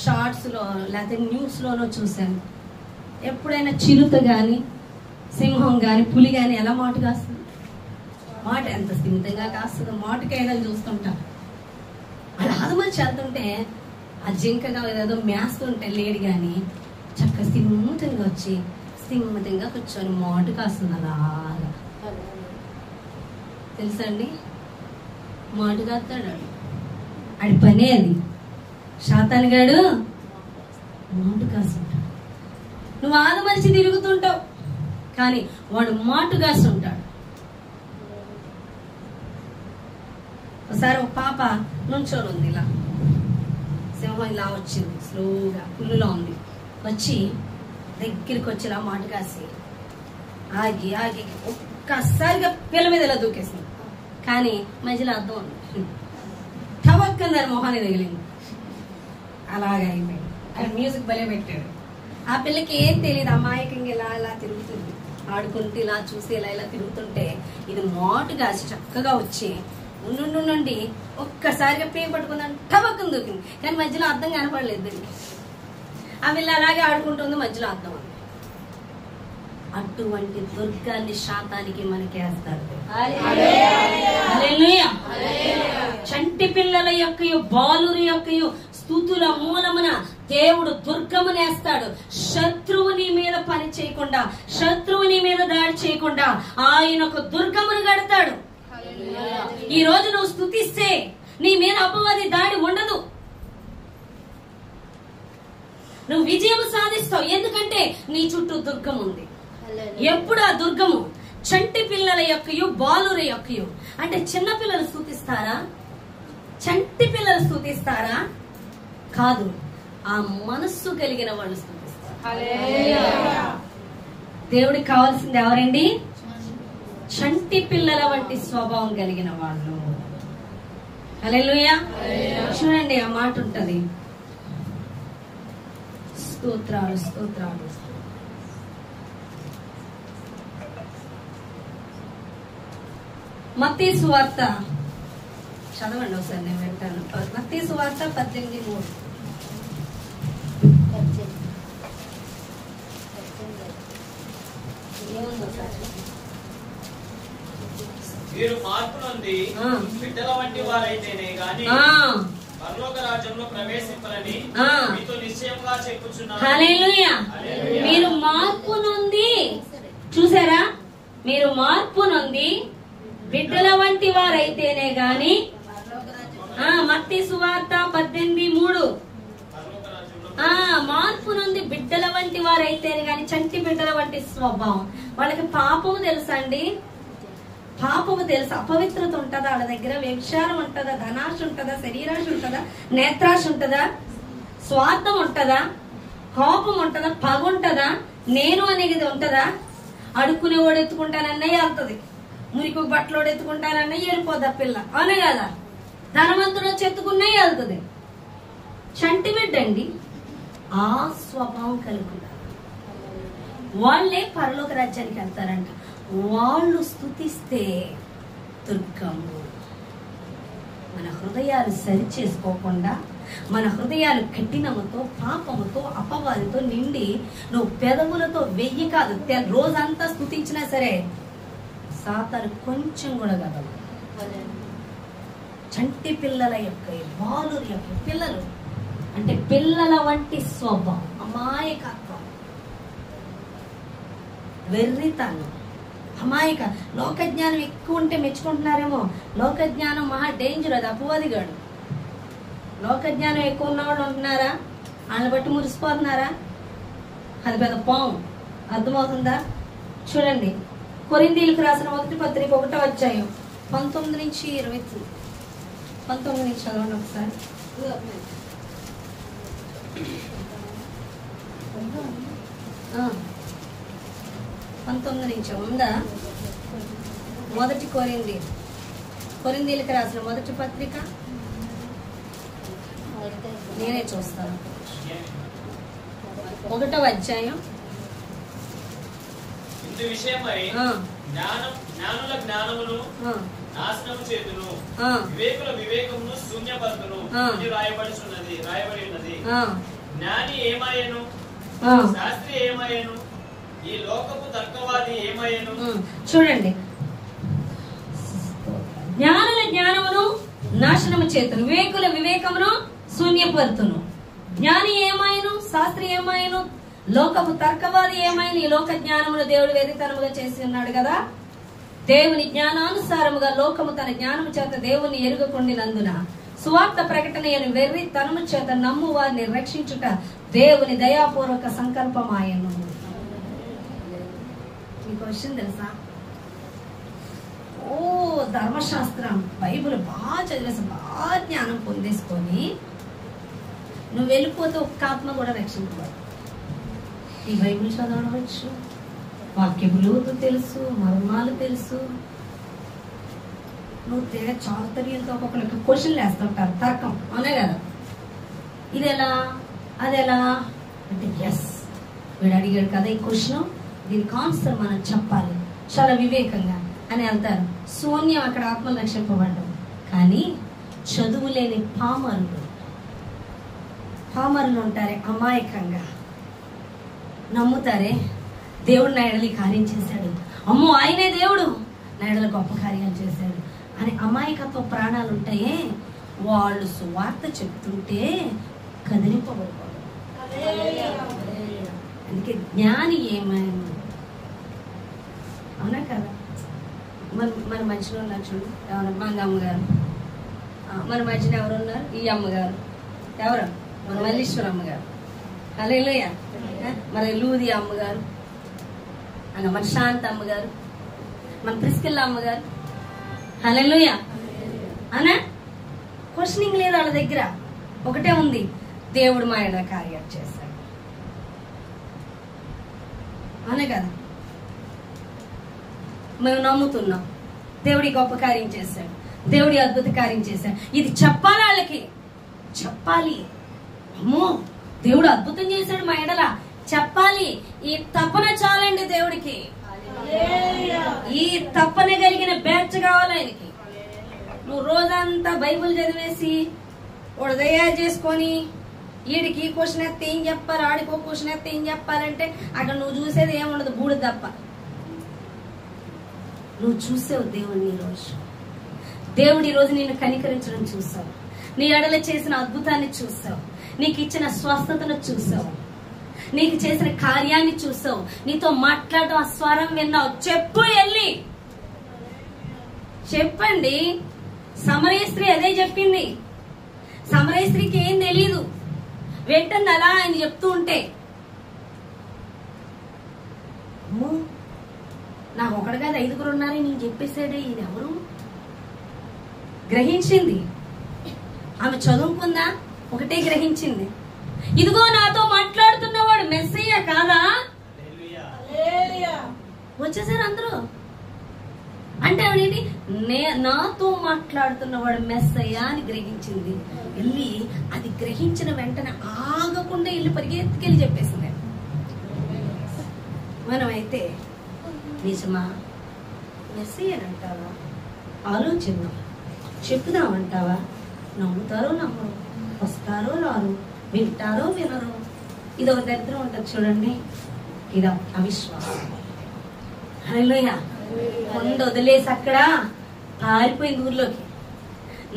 షార్ట్స్ లో లేకపోతే న్యూస్ లోనో చూశాను. ఎప్పుడైనా చిరుత గాని సింహం గాని పులి గాని ఎలా మాట కాస్తుంది? మాట ఎంత స్థిమితంగా కాస్తుందో మాటకైనా చూస్తుంటా. అది ఆదమంచి వెళ్తుంటే ఆ జింకగా ఏదో మేస్తుంటే లేడు గాని చక్క స్థిమితంగా వచ్చి స్థిమితంగా కూర్చొని మాట కాస్తుంది. అలాగా తెలుసండి, మాట కాస్తాడు. ఆడి పనే అది. శాతానిగాడు మాటు కాసి ఉంటాడు. నువ్వు ఆదమరిచి తిరుగుతుంటావు, కానీ వాడు మాటు కాసి ఉంటాడు. ఒకసారి ఒక పాప నుంచోని ఉంది, ఇలా సింహం ఇలా వచ్చింది, స్లోగా పుల్లులో ఉంది. వచ్చి దగ్గరికి వచ్చి ఇలా మాటు కాసి ఆగి ఆగి ఒక్కసారిగా పిల్ల మీద ఇలా దూకేసింది. కానీ మధ్యలో అర్థం ఉంది, తవక్కని మొహాన్ని తగిలింది. అలాగే అయిపోయింది. ఆయన మ్యూజిక్ భలే పెట్టాడు. ఆ పిల్లకి ఏం తెలియదు, అమాయకంగా ఇలా ఇలా తిరుగుతుంది, ఆడుకుంటూ ఇలా చూసి ఇలా ఇలా తిరుగుతుంటే ఇది మాటు కాసి చక్కగా వచ్చి ఉండి ఒక్కసారిగా పేరు పట్టుకుందని టవక్కని దూకింది. కానీ మధ్యలో అర్థం కనపడలేదు దానికి. ఆ పిల్ల అలాగే ఆడుకుంటుంది, మధ్యలో అర్థం ఉంది. అటువంటి దుర్గాన్ని శాతానికి మనకి వేస్తాడు. చంటి పిల్లల యొక్కయు బాలుర యొక్కయు స్తుతుల మూలమున దేవుడు దుర్గమునేస్తాడు. శత్రువుని మీద పని చేయకుండా, శత్రువుని మీద దాడి చేయకుండా ఆయన ఒక దుర్గమును కడతాడు. ఈ రోజు నువ్వు స్తుతిస్తే నీ మీద అపవాది దాడి ఉండదు, నువ్వు విజయం సాధిస్తావు. ఎందుకంటే నీ చుట్టూ దుర్గం ఉంది. ఎప్పుడు ఆ దుర్గము చంటి పిల్లల యొక్కయు బాలుర యొక్కయు. అంటే చిన్న పిల్లలు స్తుతిస్తారా? చంటి పిల్లలు స్తుతిస్తారా? కాదు, ఆ మనస్సు కలిగిన వాళ్ళు స్తుతిస్తారు. దేవుడికి కావాల్సింది ఎవరండి? చంటి పిల్లల వంటి స్వభావం కలిగిన వాళ్ళు. హల్లెలూయా. చూడండి, ఆ మాట ఉంటది, స్తోత్రాలు స్తోత్రాలు. మత్తయి సువార్త చదవండి ఒకసారి, నేను వింటాను. మత్తయి సువార్త 18:3. మీరు మార్పు నొంది బిడ్డల వంటి వారైతేనే గాని పరలోక రాజ్యంలో ప్రవేశింపరని మీతో నిశ్చయంగా చెప్పుచున్నాను. హల్లెలూయా. మీరు మార్పు నొంది, చూసారా? మీరు మార్పు నొంది బిడ్డల వంటి వారైతేనే గాని, మత్తయి సువార్త 18:3. మార్పు నుండి బిడ్డల వంటి వారైతేనే గాని, చంటి బిడ్డల వంటి స్వభావం. వాళ్ళకి పాపము తెలుసా అండి? పాపము తెలుసు. అపవిత్రత ఉంటుందా వాళ్ళ దగ్గర? వ్యభిచారం ఉంటుందా? ధనాశ ఉంటుందా? శరీరాశ ఉంటుందా? నేత్రాశ ఉంటుందా? స్వార్థం ఉంటుందా? కోపం ఉంటుందా? పగ ఉంటుందా? నేను అనేది ఉంటుందా? అడుక్కునే వాడు ఎత్తుకుంటానన్నయ్య వెళ్తుంది, మురికి బట్టలోడు ఎత్తుకుంటానన్నయ్య వెళ్ళిపోద్ది ఆ పిల్ల, అవునే కదా? ధనవంతుడు వచ్చి ఎత్తుకున్నయ్య వెళ్తుంది. చంటి బిడ్డ అండి ఆ స్వభావం కలుగుతారు. వాళ్ళే పరలోక రాజ్యానికి వెళ్తారంట. వాళ్ళు స్తుతిస్తే దుర్గము. మన హృదయాలు సరి చేసుకోకుండా, మన హృదయాలు కఠినముతో, పాపముతో, అపవాదితో నిండి నువ్వు పెదవులతో 1000 కాదు రోజంతా స్తుతించినా సరే సాతాను కొంచెం కూడా కదలు. చంటి పిల్లల యొక్క, బాలుర యొక్క, పిల్లలు అంటే పిల్లల వంటి స్వభావం, అమాయకత్వం, వెర్రితనం, అమాయక. లోకజ్ఞానం ఎక్కువ ఉంటే మెచ్చుకుంటున్నారేమో. లోకజ్ఞానం మహా డేంజర్, అది అపవాదిగాడు. లోకజ్ఞానం ఎక్కువ ఉన్నవాళ్ళు ఉంటున్నారా? వాళ్ళని బట్టి మురిసిపోతున్నారా? అది పెద్ద పాము. అర్థమవుతుందా? చూడండి, కొరింథీయులకు రాసిన 1 పత్రిక 1వ అధ్యాయం 19 నుంచి 20. 19 నుంచి చదవండి ఒకసారి. నుంచి ఉందా? 1 కొరింథీయులకు రాసిన 1 పత్రిక నేనే చూస్తాను. 1వ అధ్యాయం. ఇందు విషయమై జ్ఞానుల జ్ఞానమును నాశనము చేతును, వివేకుల వివేకమును శూన్యపరతును అని రాయబడి ఉన్నది. జ్ఞాని ఏమాయను, శాస్త్రి ఏమాయను, ఈ లోకపు తర్కవాది ఏమాయను. చూడండి, జ్ఞానుల జ్ఞానమును నాశనము చేతును, వివేకుల వివేకమును శూన్యపరతును. జ్ఞాని ఏమాయను, శాస్త్రి ఏమాయను, లోకపు తర్కవాది ఏమైనా? ఈ లోక జ్ఞానమును దేవుడు వెరితనముగా చేసి ఉన్నాడు కదా. దేవుని జ్ఞానానుసారముగా లోకము తన జ్ఞానము చేత దేవుని ఎరుగకుండినందున సువార్త ప్రకటన అయిన వెర్రి తనము చేత నమ్ము వారిని రక్షించుట దేవుని దయాపూర్వక సంకల్పమాయను. మీకు విషయం తెలుసా? ఓ ధర్మశాస్త్రం బైబిల్ బాగా చదివేసి బాగా జ్ఞానం పొందేసుకొని నువ్వు వెళ్ళిపోతే ఒక్క ఆత్మ కూడా రక్షించబడదు. ఈ బైబిల్ చదవవచ్చు, వాక్యములు తెలుసు, మర్మాలు తెలుసు, నువ్వు తెగ చాతుర్యంతో ఒక్కొక్కరికి క్వశ్చన్లు వేస్తుంటారు, తర్కం, అవునే కదా. ఇది ఎలా, అది ఎలా అంటే ఎస్ వీడు అడిగాడు కదా ఈ క్వశ్చన్, దీనికి ఆన్సర్ మనం చెప్పాలి చాలా వివేకంగా అని వెళ్తారు. శూన్యం అక్కడ ఆత్మలు రక్షింపబడ్డం. కానీ చదువు లేని పామరులు ఉంటారే, అమాయకంగా నమ్ముతారే దేవుడు నా ఎడలి కార్యం చేశాడు, అమ్మో ఆయనే దేవుడు నా ఎడల గొప్ప కార్యాలు చేశాడు అని అమాయకత్వ ప్రాణాలు ఉంటాయే, వాళ్ళు సువార్త చెప్తుంటే కదిలింపబడిపోతారు. అందుకే జ్ఞాని ఏమైనా, అవునా కదా. మన మధ్యలో ఉన్నారు చూడు, ఎవరు? మంగ అమ్మగారు. మన మధ్యన ఎవరు ఉన్నారు? ఈ అమ్మగారు. ఎవరు? మన మల్లీశ్వర అమ్మగారు. హల్లెలూయా. మన లూది అమ్మగారు, మన శాంత అమ్మగారు, మన ప్రిస్కిల్ల అమ్మగారు. హల్లెలూయా. అనా క్వశ్చనింగ్ లేదు వాళ్ళ దగ్గర, ఒకటే ఉంది, దేవుడు మా ఎడల కార్యాలు చేశాడు. అనే కదా మేము నమ్ముతున్నాం, దేవుడి గొప్ప కార్యం చేశాడు, దేవుడి అద్భుత కార్యం చేశాడు. ఇది చెప్పాలి వాళ్ళకి, చెప్పాలి. అమ్మో దేవుడు అద్భుతం చేశాడు మా ఎడల చెప్పాలి. ఈ తపన చాలండి దేవుడికి, ఈ తపన కలిగిన బ్యాచ్ కావాలి ఆయనకి. నువ్వు రోజంతా బైబుల్ చదివేసి ఉదయా చేసుకొని వీడికి ఈ క్వశ్చన్ ఎత్తే ఏం చెప్పాలి, ఆడికి ఒక క్వశ్చన్ ఎత్తే ఏం చెప్పాలంటే అక్కడ నువ్వు చూసేది ఏముండదు, బూడిద తప్ప. నువ్వు చూసావు దేవుడిని ఈరోజు, దేవుడు ఈరోజు నిన్ను కనికరించడం చూసావు, నీ ఎడల చేసిన అద్భుతాన్ని చూసావు, నీకు ఇచ్చిన స్వస్థతను చూసావు, నీకు చేసిన కార్యాన్ని చూసావు, నీతో మాట్లాడటం ఆ స్వరం విన్నావు. చెప్పు, వెళ్ళి చెప్పండి. సమరయ స్త్రీ అదే చెప్పింది. సమరయ స్త్రీకి ఏం తెలీదు, వెంటనే అలా ఆయన చెప్తూ ఉంటే నాకు ఒకటి కాదు 5 ఉన్నారని నేను చెప్పేసాడే, ఇది ఎవరు గ్రహించింది. ఆమె చదువుకుందా, ఒకటే గ్రహించింది, ఇదిగో నాతో మాట్లాడుతున్నవాడు మెస్సయ్య కాదా. వచ్చేసారు అందరూ. అంటే ఆవిడేంటి, నాతో మాట్లాడుతున్నవాడు మెస్సయ్య అని గ్రహించింది. వెళ్ళి అది గ్రహించిన వెంటనే ఆగకుండా వెళ్ళి పరిగెత్తుకెళ్ళి చెప్పేసింది. మనమైతే నిజమా మెస్సయ్య అంటావా, ఆలోచిద్దాం, చెప్పుదామంటావా, నమ్ముతారో నమ్మరు, వస్తారో రారు, వింటారో వినరు. ఇది ఒక దరిద్రం ఉంటుంది చూడండి, ఇది అవిశ్వాసం. హల్లెలూయా. కొండ వదిలేసి అక్కడ పారిపోయింది ఊర్లోకి.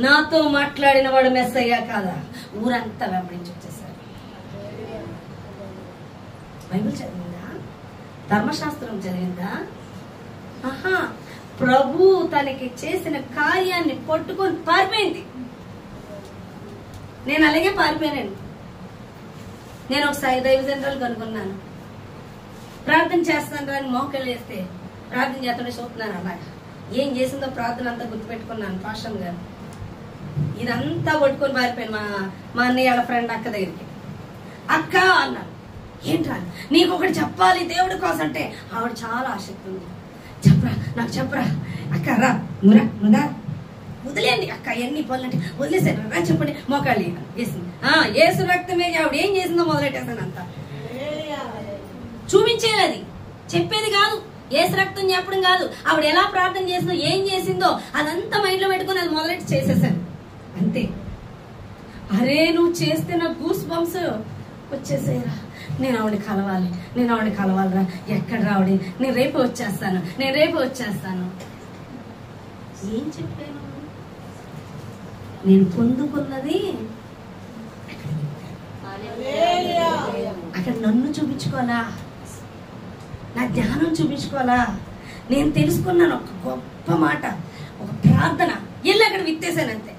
నాతో మాట్లాడిన వాడు మెస్సయ్య కాదా, ఊరంతా వెంబడించి వచ్చేసారు. బైబిల్ చదివిందా, ధర్మశాస్త్రం చదివిందా? ఆహా, ప్రభు తనకి చేసిన కార్యాన్ని పట్టుకొని పారిపోయింది. నేను అలాగే పారిపోయానండి. నేను ఒకసారి దైవజనులు కనుక్కున్నాను, ప్రార్థన చేస్తాను అని మోకళ్ళు వేస్తే ప్రార్థన చేస్తుంటే చూస్తున్నాను. అలాగా ఏం చేసిందో ప్రార్థన అంతా గుర్తుపెట్టుకున్నాను. పాస్టర్ గారు ఇదంతా పట్టుకొని పారిపోయాను. మా అన్నయ్య వాళ్ళ ఫ్రెండ్ అక్క దగ్గరికి. అక్క అన్నాను, ఏంట్రా నీకు ఒకటి చెప్పాలి దేవుడి కోసం అంటే. ఆవిడ చాలా ఆసక్తి ఉంది. చెప్పరా, నాకు చెప్పరా అక్క, రా నువ్వురా, వదిలేండి అక్క ఎన్ని పనులు అంటే. వదిలేసాను రా, చెప్పండి. మోకాళ్ళు వేసింది. ఏసు రక్తమే. ఆవిడ ఏం చేసిందో మొదలెట్టేసాను. అంతా చూపించేది, అది చెప్పేది కాదు. ఏసు రక్తం చెప్పడం కాదు, ఆవిడ ఎలా ప్రార్థన చేసిందో, ఏం చేసిందో అదంతా మైండ్ లో పెట్టుకుని అది మొదలెట్టి చేసేసాను అంతే. అరే నువ్వు చేస్తే నాకు గూస్ బంప్స్ వచ్చేసేరా, నేను ఆవిడ కలవాలిరా. ఎక్కడ రావడి, నేను రేపు వచ్చేస్తాను. ఏం చెప్పాను? నేను పొందుకున్నది అక్కడ నన్ను చూపించుకోవాలా, నా జ్ఞానం చూపించుకోవాలా. నేను తెలుసుకున్నాను ఒక గొప్ప మాట, ఒక ప్రార్థన, వెళ్ళి అక్కడ విత్తేసాను అంతే.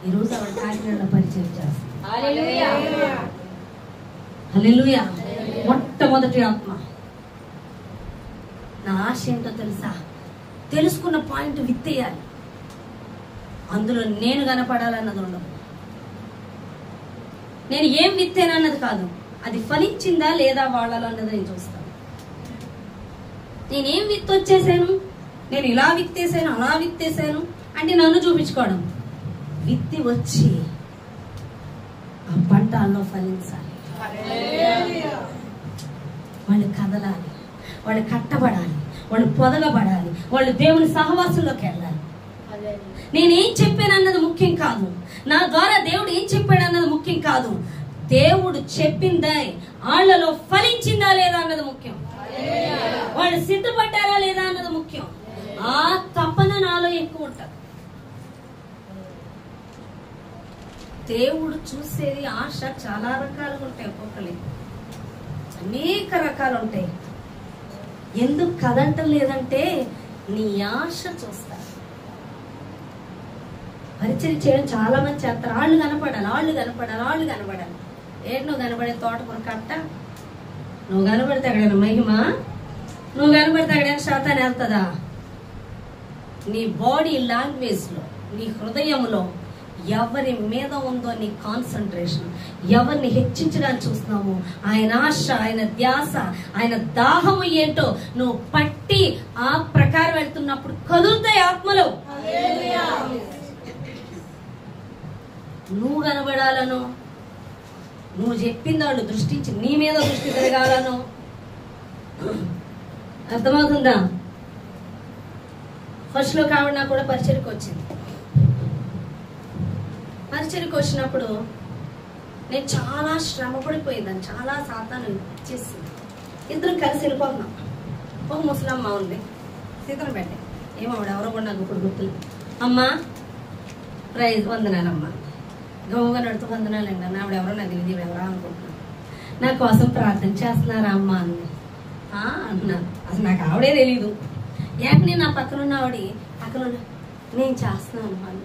ఈరోజు ఆవిడ కాకినాడలో పరిచయం చేస్తుంది. హల్లెలూయా. హల్లెలూయా. మొట్టమొదటి ఆత్మ. నా ఆశ ఏంటో తెలుసా? తెలుసుకున్న పాయింట్ విత్తేయాలి. అందులో నేను కనపడాలన్నది ఉండదు. నేను ఏం విత్తేనన్నది కాదు, అది ఫలించిందా లేదా వాళ్ళలో అన్నది నేను చూస్తాను. నేనేం విత్తు వచ్చేసాను, నేను ఇలా విత్తేసాను అలా విత్తేసాను అంటే నన్ను చూపించుకోవడం. విత్తి వచ్చి ఆ పంట అల్లో ఫలించాలి. వాళ్ళు కదలాలి, వాళ్ళు కట్టబడాలి, వాళ్ళు పొదగబడాలి, వాళ్ళు దేవుని సహవాసంలోకి వెళ్ళాలి. నేనేం చెప్పానన్నది ముఖ్యం కాదు, నా ద్వారా దేవుడు ఏం చెప్పాడు అన్నది ముఖ్యం కాదు, దేవుడు చెప్పిందా వాళ్ళలో ఫలించిందా లేదా అన్నది ముఖ్యం. వాళ్ళు సిద్ధపడ్డారా లేదా అన్నది ముఖ్యం. ఆ తపన నాలో ఎక్కువ ఉంటుంది. దేవుడు చూసేది ఆశ చాలా రకాలుగా ఉంటాయి. ఒక్కొక్కరి అనేక రకాలు ఉంటాయి. ఎందుకు కదంటం లేదంటే నీ ఆశ చూస్తారు. పరిచయం చేయడం చాలా మంది చేస్తారు. వాళ్ళు కనపడాలి, వాళ్ళు కనపడాలి, వాళ్ళు కనపడాలి. ఏంటి నువ్వు కనపడే తోటకూర కట్ట? నువ్వు కనపడితే అక్కడైనా మహిమ, నువ్వు కనపడితే అక్కడైనా శాతాన్ని వెళ్తుందా? నీ బాడీ లాంగ్వేజ్ లో, నీ హృదయంలో ఎవరి మీద ఉందో నీ కాన్సన్ట్రేషన్, ఎవరిని హెచ్చించడానికి చూస్తున్నావు, ఆయన ఆశ, ఆయన ధ్యాస, ఆయన దాహము ఏంటో నువ్వు పట్టి ఆ ప్రకారం వెళ్తున్నప్పుడు కదులుతాయి ఆత్మలో. నువ్వు కనబడాలను, నువ్వు చెప్పింది వాళ్ళు దృష్టించి నీ మీద దృష్టి తిరగాలను. అర్థమవుతుందా? ఫస్ట్ లో కావిడ నాకు కూడా పరిచయకు వచ్చింది. పరిచయకు వచ్చినప్పుడు నేను చాలా శ్రమ పడిపోయిందని, చాలా సాతాను ఇచ్చేసింది. ఇద్దరం కలిసి వెళ్ళిపోతున్నాం. ఒక ముసలమ్మ ఉంది, సీతను పెట్టే ఏమవుడు ఎవరో కూడా నాకు ఇప్పుడు గుర్తులు. అమ్మా ప్రైజ్ వందనాలమ్మా, గౌగా నడుతూ వందనాలండి అన్న. ఆవిడ ఎవరో నాకు తెలియదు, ఎవరా అనుకుంటున్నాను. నా కోసం ప్రార్థన చేస్తున్నారా అమ్మ అంది. అన్నా అసలు నాకు ఆవిడే తెలీదు. ఏకనే నా పక్కన ఉన్న ఆవిడ పక్కన నేను చేస్తున్నాను అన్న.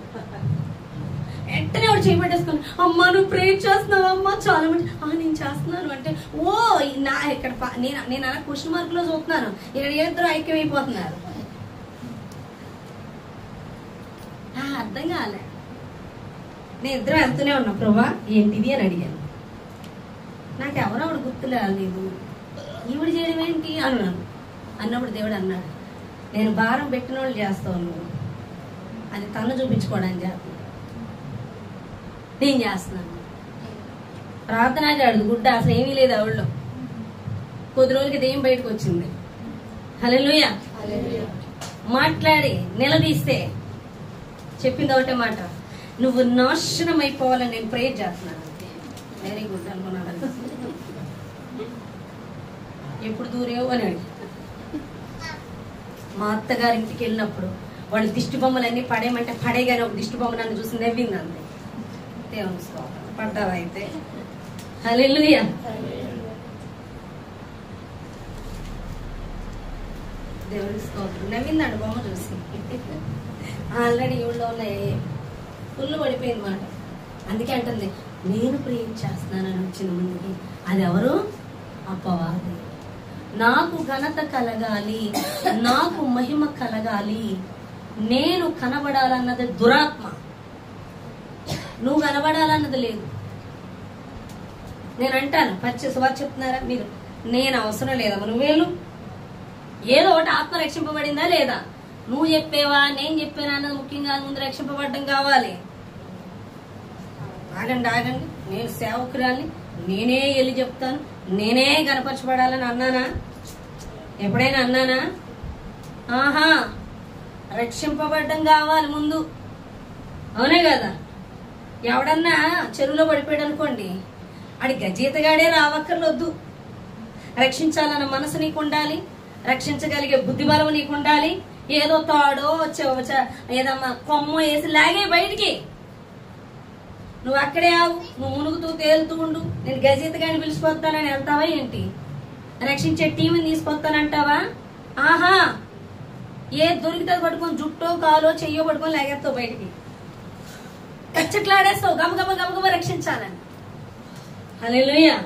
వెంటనే ఆవిడ చేయబట్టేసుకుని, అమ్మ నువ్వు ప్రేర్ చేస్తున్నావు అమ్మ చాలా మంది. నేను చేస్తున్నాను అంటే ఓ నా ఇక్కడ నేను అలా క్వశ్చన్ మార్క్ లో చూస్తున్నాను, ఇక్కడ ఇద్దరు ఐక్యమైపోతున్నారు. అర్థం కాలే. నేను ఇద్దరం వెళ్తూనే ఉన్నా, ప్రభా ఏంటిది అని అడిగాను. నాకు ఎవరో ఆవిడ గుర్తులేదు, ఈవిడ చేయడం ఏంటి అన్నాను. అన్నప్పుడు దేవుడు అన్నాడు, నేను భారం పెట్టిన వాళ్ళు చేస్తావు, నువ్వు అది తను చూపించుకోవడానికి చేస్తున్నాను, నేను చేస్తున్నాను. ప్రార్థన అడుగు గుడ్డ అసలు ఏమీ లేదు ఆవిడలో. కొద్ది రోజులకి దెయ్యం బయటకు వచ్చింది. హల్లెలూయా. మాట్లాడి నిలదీస్తే చెప్పింది ఒకటే మాట, నువ్వు నాశనం అయిపోవాలని నేను ప్రేర్ చేస్తున్నాను. వెరీ గుడ్ అనుకున్నాడు. ఎప్పుడు దూరేవు అని అడిగి మా అత్తగారి ఇంటికి వెళ్ళినప్పుడు వాళ్ళు దిష్టి బొమ్మలన్నీ పడేయమంటే పడేగానే ఒక దిష్టి బొమ్మ నన్ను చూసి నవ్వింది అంతే. దేవుని స్తోత్రం. పడ్డావా అయితే? హల్లెలూయా. దేవుని స్తోత్రం. నవ్విందండి బొమ్మ చూసి. ఆల్రెడీ ఊళ్ళో ఉన్నాయి ఫుల్ పడిపోయింది మాట. అందుకే అంటుంది నేను ప్రేమ చేస్తున్నానని వచ్చిన ముందుకి. అది ఎవరు? అపవాది. నాకు ఘనత కలగాలి, నాకు మహిమ కలగాలి, నేను కనబడాలన్నది దురాత్మ. నువ్వు కనబడాలన్నది లేదు. నేను అంటాను వారు చెప్తున్నారా మీరు, నేను అవసరం లేదమ్మా, నువ్వేళ్ళు ఏదో ఒకటి ఆత్మ రక్షింపబడిందా లేదా, నువ్వు చెప్పేవా నేను చెప్పానా అన్నది ముఖ్యంగా ముందు రక్షింపబడడం కావాలి. ఆగండి ఆగండి, నేను సేవకురాల్ని, నేనే వెళ్ళి చెప్తాను, నేనే కనపరచబడాలని అన్నానా? ఎప్పుడైనా అన్నానా? ఆహా, రక్షింపబడడం కావాలి ముందు. అవునే కదా? ఎవడన్నా చెరువులో పడిపోయాడు అనుకోండి, ఆడి గజీతగాడే రావక్కర్లొద్దు. రక్షించాలన్న మనసు నీకు ఉండాలి, రక్షించగలిగే బుద్ధి బలం నీకు ఉండాలి. ఏదో తాడో ఏదమ్మా కొమ్మ వేసి లాగే బయటికి, నువ్వు అక్కడే ఆవు, నువ్వు మునుగుతూ తేలుతూ ఉండు. నేను గజీతగాడిని పిలిచిపోతానని వెళ్తావా ఏంటి? రక్షించే టీంని తీసుకొస్తానంటావా? ఆహా, ఏ దొరికితే పట్టుకొని జుట్టో కాలో చెయ్యో పట్టుకొని లాగేస్తావు బయటికి. కచ్చట్లాడేస్తావు గమగమ గమగమ రక్షించాలని. హల్లెలూయా.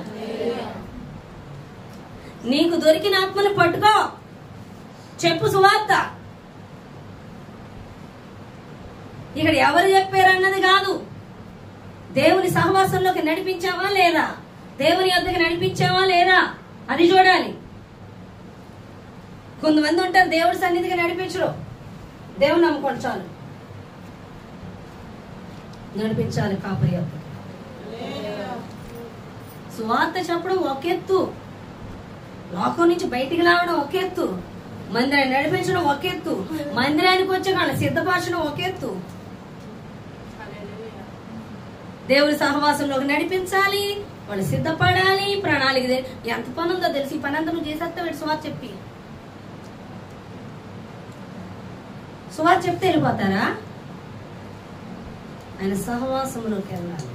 నీకు దొరికిన ఆత్మను పట్టుకో, చెప్పు సువార్త. ఇక్కడ ఎవరు చెప్పారన్నది కాదు, దేవుని సహవాసంలోకి నడిపించావా లేదా, దేవుని యొద్దకు నడిపించావా లేదా అది చూడాలి. కొంతమంది ఉంటారు దేవుడి సన్నిధికి నడిపించరు, దేవుని నమ్ముకోండి చాలు. నడిపించాలి కాపరి యొద్దకు. సువార్త చెప్పడం ఒక ఎత్తు, లోకం నుంచి బయటికి రావడం ఒక ఎత్తు, మందిరాన్ని నడిపించడం ఒక ఎత్తు, మందిరానికి వచ్చే వాళ్ళ సిద్ధపరచడం ఒక ఎత్తు. దేవుడి సహవాసంలోకి నడిపించాలి, వాళ్ళు సిద్ధపడాలి, ప్రణాళిక. ఎంత పని ఉందో తెలిసి ఈ పని అంతా నువ్వు చేసేస్తావు. సువార్త చెప్పి సువార్త చెప్తే వెళ్ళిపోతారా? ఆయన సహవాసంలోకి వెళ్ళాలి.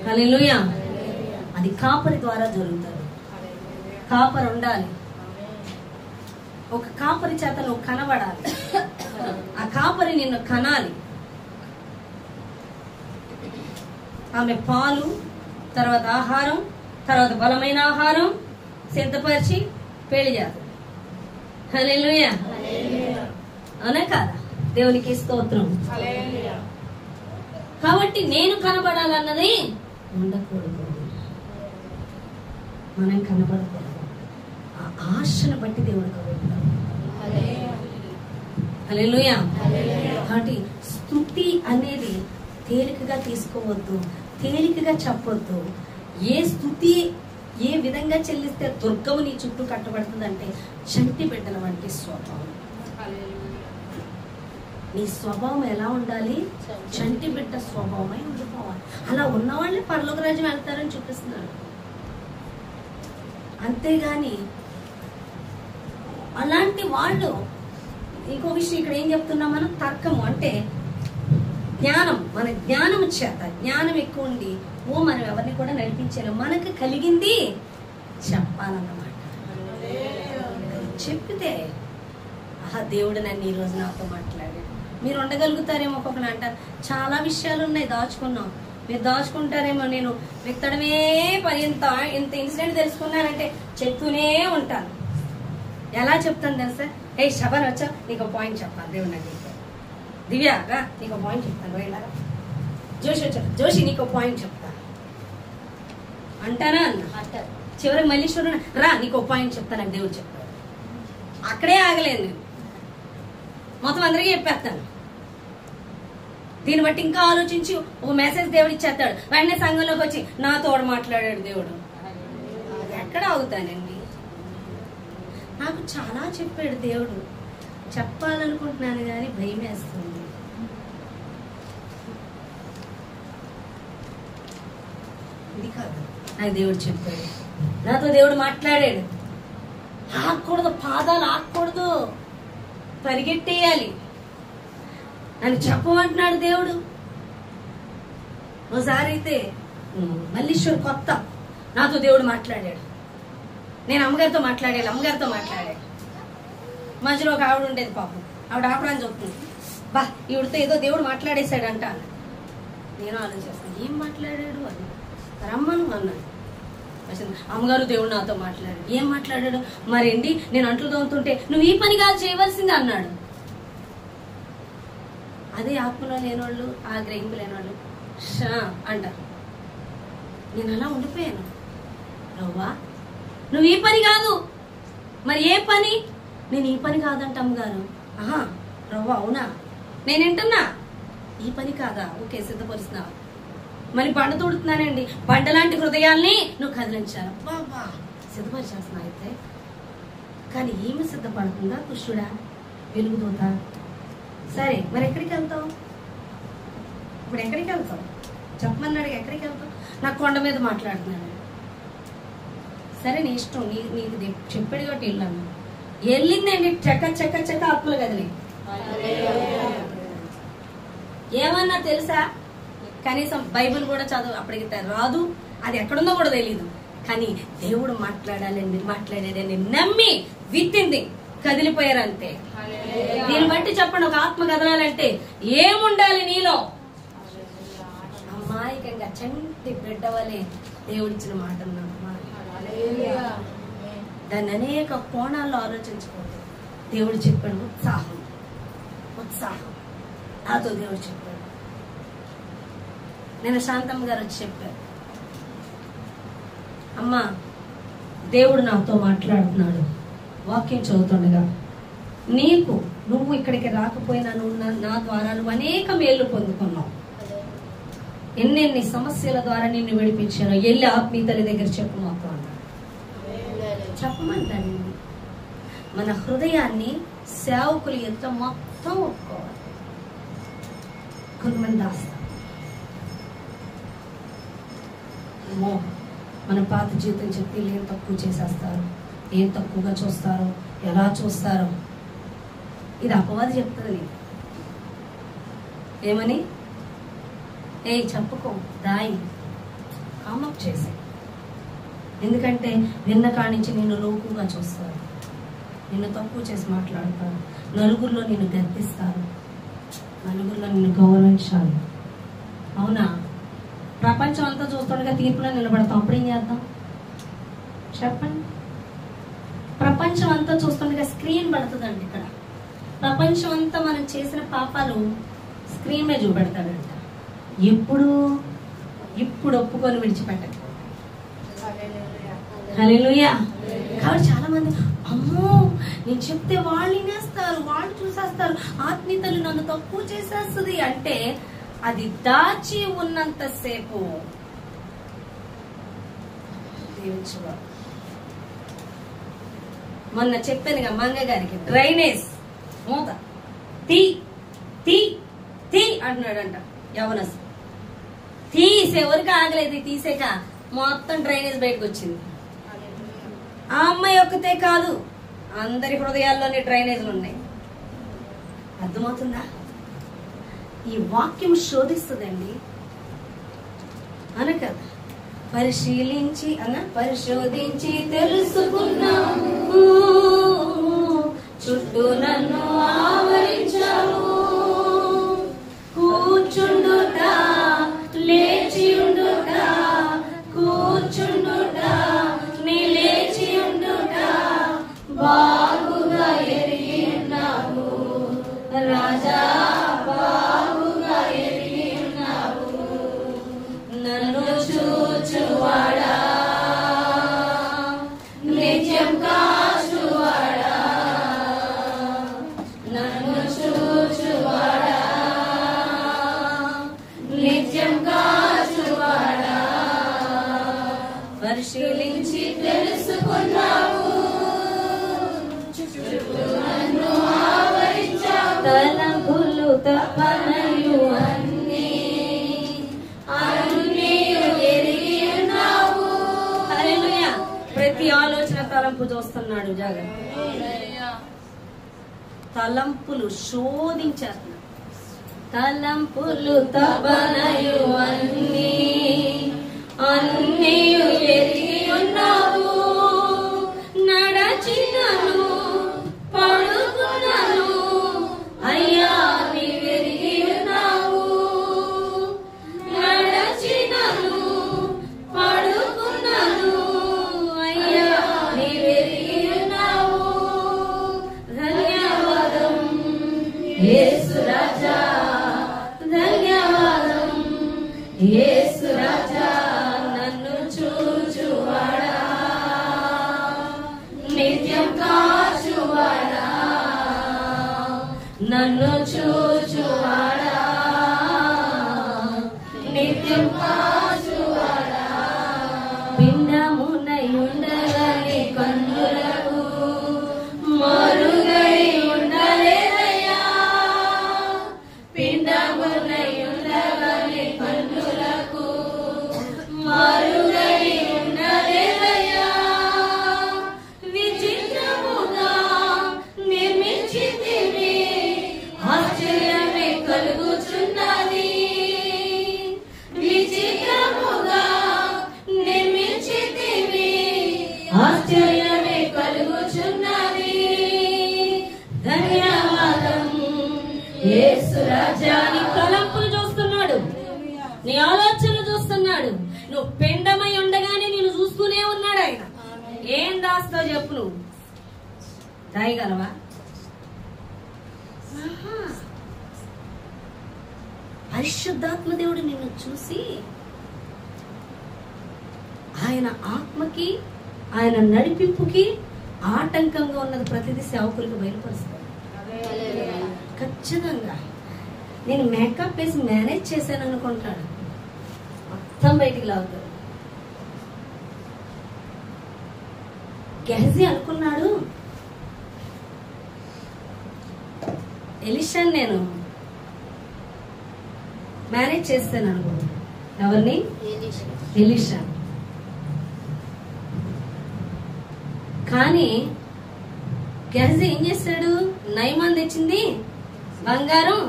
హల్లెలూయా. అది కాపరి ద్వారా జరుగుతుంది. కాపరి ఉండాలి, ఒక కాపరి చేత నువ్వు కనబడాలి, ఆ కాపరి నిన్ను కనాలి. ఆమె పాలు, తర్వాత ఆహారం, తర్వాత బలమైన ఆహారం సిద్ధపరిచి పెళ్లి చేస్తారు. హల్లెలూయా. అవునా కాదా? దేవునికి స్తోత్రం. కాబట్టి నేను కనబడాలన్నది ఉండకూడదు, మనం కనబడకూడదు. ఆ ఆశను బట్టి దేవుడు కలుగుతాడు. హల్లెలూయా. కాబట్టి స్తుతి అనేది తేలికగా తీసుకోవద్దు, తేలికగా చెప్పొద్దు. ఏ స్తుతి ఏ విధంగా చెల్లిస్తే దుర్గము నీ చుట్టూ కట్టబడుతుందంటే చంటి బిడ్డల వంటి స్వభావం. నీ స్వభావం ఎలా ఉండాలి? చంటి బిడ్డ స్వభావమై ఉండిపోవాలి. అలా ఉన్నవాళ్ళే పరలోక రాజ్యం వెళ్తారని చూపిస్తున్నాడు. అంతేగాని అలాంటి వాళ్ళు, ఇంకో విషయం ఇక్కడ ఏం చెప్తున్నాం మనం, తర్కము అంటే జ్ఞానం, మన జ్ఞానం చేత, జ్ఞానం ఎక్కువ ఉండి మనం ఎవరిని కూడా నడిపించలేం. మనకు కలిగింది చెప్పాలన్నమాట. చెప్పితే ఆహా దేవుడు నన్ను ఈ రోజు నాతో మాట్లాడాడు. మీరు ఉండగలుగుతారేమో. ఒక్కొక్కరు అంటారు చాలా విషయాలు ఉన్నాయి దాచుకున్నాం, మీరు దాచుకుంటారేమో. నేను విత్తడమే పని, ఇంత ఇన్సిడెంట్ తెలుసుకున్నానంటే చెప్తూనే ఉంటాను. ఎలా చెప్తాను తెలుసా? ఏ శబన్ వచ్చా, నీకు పాయింట్ చెప్పాలి. దేవుడు నాకు చెప్పాడు. దివ్య రా, నీకు పాయింట్ చెప్తాను. వెళ్ళారా? జోషి వచ్చా, జోషి నీకు పాయింట్ చెప్తా అంటానా అన్న. చివరికి మళ్ళీ చూడండి, రా నీకు పాయింట్ చెప్తాను నాకు దేవుడు చెప్పాడు. అక్కడే ఆగలేదు నేను, మొత్తం అందరికీ చెప్పేస్తాను. దీన్ని బట్టి ఇంకా ఆలోచించి ఓ మెసేజ్ దేవుడు ఇచ్చేస్తాడు. వెంటనే సంఘంలోకి వచ్చి నాతో మాట్లాడాడు దేవుడు. ఎక్కడ ఆగుతానండి? నాకు చాలా చెప్పాడు దేవుడు, చెప్పాలనుకుంటున్నాను కానీ భయం వేస్తుంది. ఇది కాదు, నాకు దేవుడు చెప్పాడు, నాతో దేవుడు మాట్లాడాడు. ఆగకూడదు, పాదాలు ఆగకూడదు, పరిగెట్టేయాలి. నన్ను చెప్పమంటున్నాడు దేవుడు. ఒకసారి అయితే మల్లీశ్వర్ కొత్త, నాతో దేవుడు మాట్లాడాడు. నేను అమ్మగారితో మాట్లాడాను, అమ్మగారితో మాట్లాడాడు. మధ్యలో ఒక ఆవిడ ఉండేది పాపం, ఆవిడ ఆపడానికి చెప్తుంది, బా ఈవిడతో ఏదో దేవుడు మాట్లాడేశాడంట అన్న. నేను ఆలోచిస్తాను, ఏం మాట్లాడాడు అని. రమ్మను అన్నాడు. అమ్మగారు దేవుడు నాతో మాట్లాడాడు. ఏం మాట్లాడాడు? మరేంటి, నేను అంట్లు తోముతుంటే నువ్వు ఈ పని కాదు చేయవలసింది అన్నాడు. అదే ఆత్మలో లేనివాళ్ళు, ఆ గ్రహింపు లేనివాళ్ళు అంటారు. నేను అలా ఉండిపోయాను. రవ్వా నువ్వు ఈ పని కాదు, మరి ఏ పని? నేను ఈ పని కాదంట అమ్మగారు. ఆహా రవ్వ అవునా, నేను వింటున్నా. ఈ పని కాదా? ఓకే సిద్ధపరుస్తున్నావా? మరి బండ తోడుతున్నానండి, బండ లాంటి హృదయాల్ని నువ్వు కదిలించాను. బాబా సిద్ధపరిచేస్తున్నా అయితే. కానీ ఏమి సిద్ధపడుతుందా? కృష్ణుడా, వెలుగుతోతా? సరే మరి ఎక్కడికి వెళ్తావు? ఇప్పుడు ఎక్కడికి వెళ్తావు చెప్పమన్నాడు. ఎక్కడికి వెళ్తావు? నాకు కొండ మీద మాట్లాడుతున్నాడు. సరే నీ ఇష్టం, నీకు చెప్పాడు కాబట్టి వెళ్ళాను. వెళ్ళిందండి చెక్క చెక్క చెక్క ఆత్మలు కదిలి. ఏమన్నా తెలుసా? కనీసం బైబిల్ కూడా చదువు అప్పటికి రాదు, అది ఎక్కడుందో కూడా తెలియదు. కానీ దేవుడు మాట్లాడాలని మాట్లాడాడని నమ్మి విత్తింది, కదిలిపోయారు అంతే. దీన్ని బట్టి చెప్పండి, ఒక ఆత్మ కదలాలంటే ఏముండాలి నీలో? అమాయకంగా చంటి బిడ్డ వలె దేవుడిచ్చిన మాట దాన్ని అనేక కోణాల్లో ఆలోచించుకోండి. దేవుడు చెప్పాడు ఉత్సాహం, ఉత్సాహం నాతో దేవుడు చెప్పాడు. నేను శాంతమ్మ గారు వచ్చి చెప్పారు, అమ్మా దేవుడు నాతో మాట్లాడుతున్నాడు వాక్యం చదువుతుండగా, నువ్వు ఇక్కడికి రాకపోయినా నువ్వు నా ద్వారా నువ్వు అనేక మేళ్లు పొందుకున్నావు, ఎన్నెన్ని సమస్యల ద్వారా నిన్ను విడిపించాను, వెళ్ళి ఆత్మీయతల దగ్గర చెప్పు మాకు అన్నాడు. చెప్పమంటాడు. మన హృదయాన్ని సేవకులు ఎంత మొత్తం ఒప్పుకోవాలి. కొంతమంది దాస్తారు, మన పాత జీవితం చెప్పి ఏం తక్కువ చేసేస్తారు, ఏం తక్కువగా చూస్తారో, ఎలా చూస్తారో. ఇది అపవాది చెప్తుంది. ఏమని? చెప్పుకో, దాయి కామప్ చేసే. ఎందుకంటే విన్న కాడి నుంచి నిన్ను లోకుగా చూస్తారు, నిన్ను తక్కువ చేసి మాట్లాడతారు, నలుగురిలో నిన్ను గద్దిస్తారు, నలుగురిలో నిన్ను గౌరవించాలి. అవునా? ప్రపంచం అంతా చూస్తుండగా తీర్పులో నిలబడతాం, అప్పుడు ఏం చేద్దాం చెప్పండి? ప్రపంచం అంతా చూస్తుండగా స్క్రీన్ పడుతుందండి. ఇక్కడ ప్రపంచం అంతా మనం చేసిన పాపాలు స్క్రీన్ మీద చూపెడతాడంట. ఇప్పుడు ఒప్పుకొని విడిచిపెట్టకపోతే. హల్లెలూయా. కాబట్టి చాలా మంది అమ్మో నేను చెప్తే వాళ్ళు వినేస్తారు, వాళ్ళు చూసేస్తారు, ఆత్మీయతలు నన్ను తక్కువ చేసేస్తుంది అంటే అది దాచి ఉన్నంతసేపు దీవించుకోవాలి. మొన్న చెప్పానుగా మంగ గారికి డ్రైనేజ్ మూత తీ తీ తీ అంటున్నాడంట. యవనస్ తీసేవరకు ఆగలేదు, తీసేక మొత్తం డ్రైనేజ్ బయటకు వచ్చింది. ఆ అమ్మాయి ఒక్కతే కాదు, అందరి హృదయాల్లోనే డ్రైనేజ్లు ఉన్నాయి. అర్థమవుతుందా? ఈ వాక్యం శోధిస్తుందండి అనక పరిశోధించి తెలుసుకున్నాము, చుట్టూ నన్ను ఆవరించావు, కూర్చుండుట లేచి ఉండుట, కూర్చుండుట నీ లేచి ఉండుట బాగుగా ఎరిగి ఉన్నావు రాజా, బాగుగా ఎరిగి ఉన్నావు. నన్ను చూచువాడా నిత్యం కాచువాడా, నన్ను చూచువాడా నిత్యం కాచువాడా, పరిశీలించి తెలుసుకున్నావు, నన్ను ఆవరించావు, తలంపులు తపనలు అన్నీ ఎరిగి ఉన్నావు. హల్లెలూయా. ప్రతి ఆలోచన తలంపు చూస్తున్నాడు. జాగ్రత్త. తలంపులు శోధించేస్తున్నాడు. తలంపులు తపనలు అన్నీ ఎరిగి ఉన్నావు. నడచినను పడుకున్నాను అయ్యా నీవెరిగి ఉన్నావు. నడచినను పడుకున్నాను అయ్యా నీవెరిగి ఉన్నావు. ధన్యవాదం యేసు రాజా, ధన్యవాదం యేసు రాజా, నన్ను చూచువాడా నిత్యం కాచువాడా, నన్ను చూచువాడా నిత్యం కాచువాడా. పిండమునై ఉండగాని కన్నులకు మరుగై ఉండలేదయ్యా, పిండమునై ఉండగాని కన్నులకు మరుగై ఉండలేదయ్యా. విచిత్రముగా నిర్మించితివి, ఆశ్చర్యమే కలుగుచున్నది. విచిత్ర నీ ఆలోచనలు చూస్తున్నాడు. నువ్వు పెండమై ఉండగానే నేను చూస్తూనే ఉన్నాడు ఆయన. ఏం దాస్తావు చెప్పు, నువ్వు దాయగలవా? పరిశుద్ధాత్మ దేవుడు నిన్ను చూసి ఆయన ఆత్మకి, ఆయన నడిపింపుకి ఆటంకంగా ఉన్నది ప్రతిదీ సేవకులకు బయలుపరుస్తాడు. ఖచ్చితంగా నేను మేకప్ వేసి మేనేజ్ చేశాను అనుకుంటాడు, మొత్తం బయటికి లాగుతాడు. గెహజీ అనుకున్నాడు, ఎలీషాని నేను మేనేజ్ చేస్తాను అనుకుంటాడు. ఎవరిని? ఎలీషా. కానీ గెహజీ ఏం చేశాడు? నయమాన్ తెచ్చింది బంగారం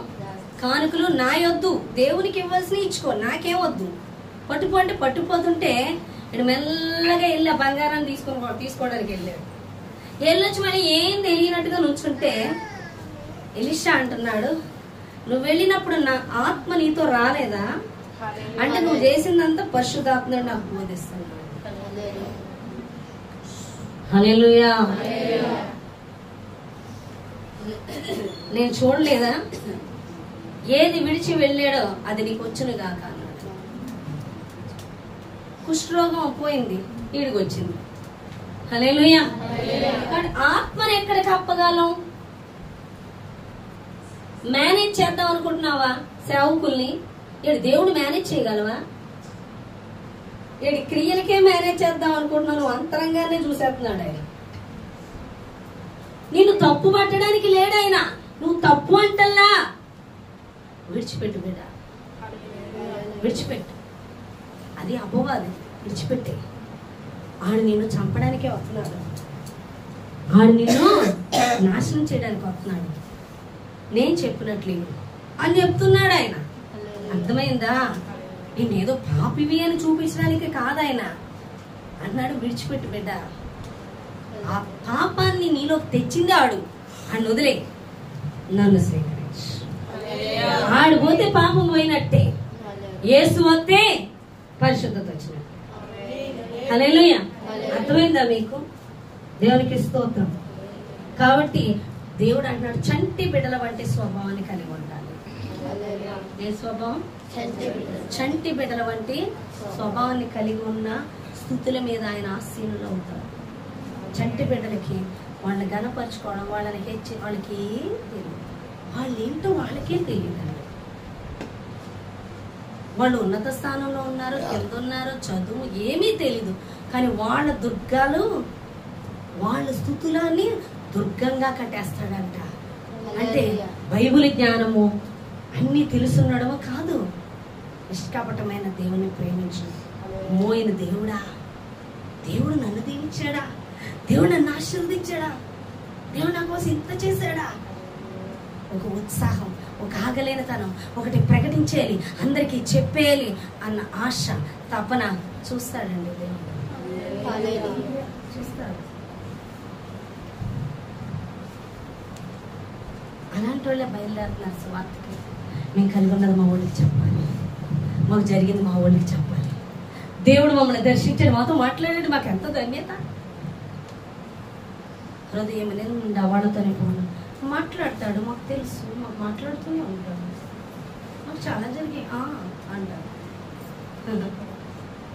కానుకలు నా యొద్దు, దేవునికి ఇవ్వాల్సిన ఇచ్చుకో, నాకేం వద్దు, పట్టుపో అంటే పట్టుపోతుంటే ఇటు మెల్లగా వెళ్ళి ఆ బంగారాన్ని తీసుకోవడానికి వెళ్ళాడు. వెళ్ళొచ్చి మళ్ళీ ఏం తెలియనట్టుగా నుంచుంటే ఎలీషా అంటున్నాడు, నువ్వు వెళ్ళినప్పుడు నా ఆత్మ నీతో రాలేదా అంటే నువ్వు చేసిందంతా పరిశుద్ధాత్మ నాకు బోధిస్తున్నాడు. హల్లెలూయా. నేను చూడలేదా? ఏది విడిచి వెళ్ళాడో అది నీకు వచ్చును గాక అన్నాడు. కుష్ఠరోగం పోయింది, ఈడికి వచ్చింది. హల్లెలూయా. కానీ ఆత్మను ఎక్కడ కప్పగలం? మేనేజ్ చేద్దాం అనుకుంటున్నావా సేవకుల్ని? ఈడు దేవుడు మేనేజ్ చేయగలవా? ఈడి క్రియలకే మేనేజ్ చేద్దాం అనుకుంటున్నాను, అంతరంగానే చూసేస్తున్నాడు ఆయన. నేను తప్పు పట్టడానికి లేడాయన, నువ్వు తప్పు అంటల్లా. విడిచిపెట్టు బిడ్డ, విడిచిపెట్టు. అది అపవాది, విడిచిపెట్టే. ఆడు నిన్ను చంపడానికే వస్తున్నాడు, ఆడు నిన్ను నాశనం చేయడానికి వస్తున్నాడు. నేను చెప్పినట్లు అని చెప్తున్నాడు ఆయన. అర్థమైందా? నేనేదో పాపివి అని చూపించడానికి కాదాయన అన్నాడు. విడిచిపెట్టు బిడ్డ, ఆ పాపాన్ని నీలోకి తెచ్చింది ఆడు, అని వదిలే, నన్ను స్వీకరించు. ఆడు పోతే పాపం పోయినట్టే, యేసు వస్తే పరిశుద్ధత వచ్చినట్టు. హల్లెలూయా. అర్థమైందా మీకు? దేవునికి స్తోత్రం. కాబట్టి దేవుడు అంటున్నాడు, చంటి బిడ్డల వంటి స్వభావాన్ని కలిగి ఉండాలి. ఏ స్వభావం? చంటి బిడ్డల వంటి స్వభావాన్ని కలిగి ఉన్న స్థుతుల మీద ఆయన ఆసీనులు అవుతారు. చంటి బిడ్డలకి వాళ్ళని గణపరచుకోవడం, వాళ్ళని హెచ్చి, వాళ్ళకి ఏం తెలియదు, వాళ్ళు ఏంటో వాళ్ళకే తెలియదు. వాళ్ళు ఉన్నత స్థానంలో ఉన్నారు, కింద ఉన్నారు, చదువు ఏమీ తెలీదు. కానీ వాళ్ళ దుర్గాలు, వాళ్ళ స్థుతులని దుర్గంగా కట్టేస్తాడంట. అంటే బైబిల్ జ్ఞానము అన్ని తెలుసున్నడమో కాదు, నిష్కపటమైన దేవుని ప్రేమించు. మోయిన దేవుడా, దేవుడు నన్ను దీవించాడా, దేవుడు నన్ను ఆశీర్వదించాడా, దేవుడు నా కోసం ఇంత చేశాడా, ఒక ఉత్సాహం, ఒక ఆగలేనితనం, ఒకటి ప్రకటించేయాలి, అందరికీ చెప్పేయాలి అన్న ఆశ, తపన చూస్తాడండి దేవుడు. చూస్తాడు. అలాంటి వాళ్ళే బయలుదేరుతున్నారు స్వార్థకి. మేము కలిగి ఉన్నది మా ఊళ్ళకి చెప్పాలి, మాకు జరిగింది మా ఊళ్ళకి చెప్పాలి, దేవుడు మమ్మల్ని దర్శించాడు, మాతో మాట్లాడాడు, మాకు ఎంత ధన్యత. హృదయం నిండా వాళ్ళతోనే పోను మాట్లాడతాడు, మాకు తెలుసు, మాకు మాట్లాడుతూనే ఉంటాడు, మాకు చాలా జరిగాయి అంటాడు.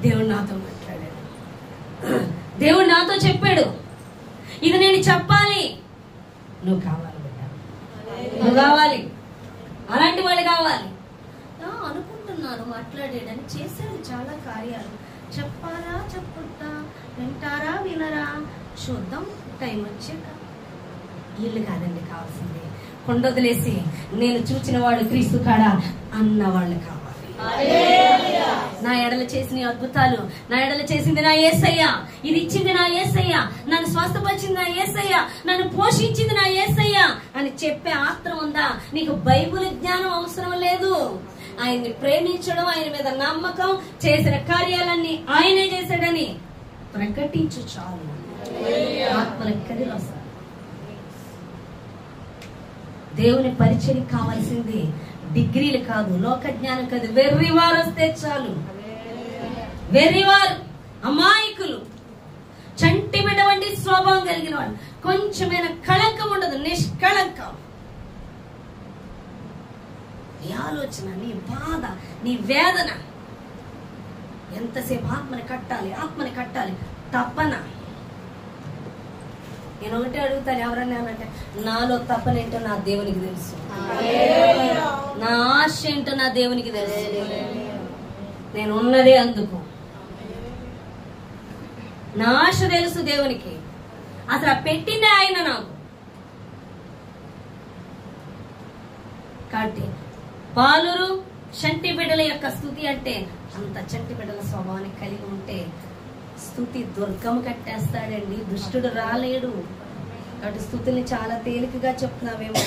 దేవుడు నాతో మాట్లాడాడు, దేవుడు నాతో చెప్పాడు, ఇది నేను చెప్పాలి, నువ్వు కావాలి బిడ్డ, నువ్వు కావాలి, అలాంటి వాళ్ళు కావాలి. అనుకుంటున్నాను మాట్లాడాడని, చేశాడు చాలా కార్యాలు. చెప్పారా చెప్పుతా, వింటారా వినరా చూద్దాం, టైం వచ్చాక. వీళ్ళు కాదండి కావాల్సింది, కొండొదిలేసి నేను చూచిన వాడు క్రీస్తు కాడా అన్న వాళ్ళు కావాలి. నా ఎడల చేసిన అద్భుతాలు, నా ఎడల చేసింది నా యేసయ్య, ఇది ఇచ్చింది నా యేసయ్య, నన్ను స్వస్థపరిచింది నా యేసయ్య, నన్ను పోషించింది నా యేసయ్య అని చెప్పే ఆత్రం ఉందా? నీకు బైబిల్ జ్ఞానం అవసరం లేదు. ఆయన్ని ప్రేమించడం, ఆయన మీద నమ్మకం, చేసిన కార్యాలన్నీ ఆయనే చేశాడని ప్రకటించు చాలు. ఆత్మలకు కదిలి వస్తారు. దేవుని పరిచయం కావాల్సింది డిగ్రీలు కాదు, లోక జ్ఞానం కాదు, వెర్రివారు వస్తే చాలు. వెర్రివారు, అమాయకులు, చంటి బిడ్డ వంటి స్వభావం కలిగిన వాళ్ళు, కొంచెమైనా కళంకం ఉండదు, నిష్కళంకం. నీ ఆలోచన, నీ బాధ, నీ వేదన, ఎంతసేపు ఆత్మని కట్టాలి, ఆత్మని కట్టాలి తపన. నేను ఒకటే అడుగుతాను, ఎవరన్నా అంటే నాలో తపన ఏంటో నా దేవునికి తెలుసు, నా ఆశ ఏంటో నా దేవునికి తెలుసు. నేను ఉన్నదే అందుకు, నా ఆశ తెలుసు దేవునికి. అసలు పెట్టిందే ఆయన నాకు. కాబట్టి బాలురు చంటి బిడ్డల యొక్క స్తుతి అంటే అంత చంటి బిడ్డల స్వభావాన్ని కలిగి ఉంటే స్తుతి దుర్గము కట్టేస్తాడండి, దుష్టుడు రాలేడు. కాబట్టి స్తుతిని చాలా తేలికగా చెప్తున్నావేమో.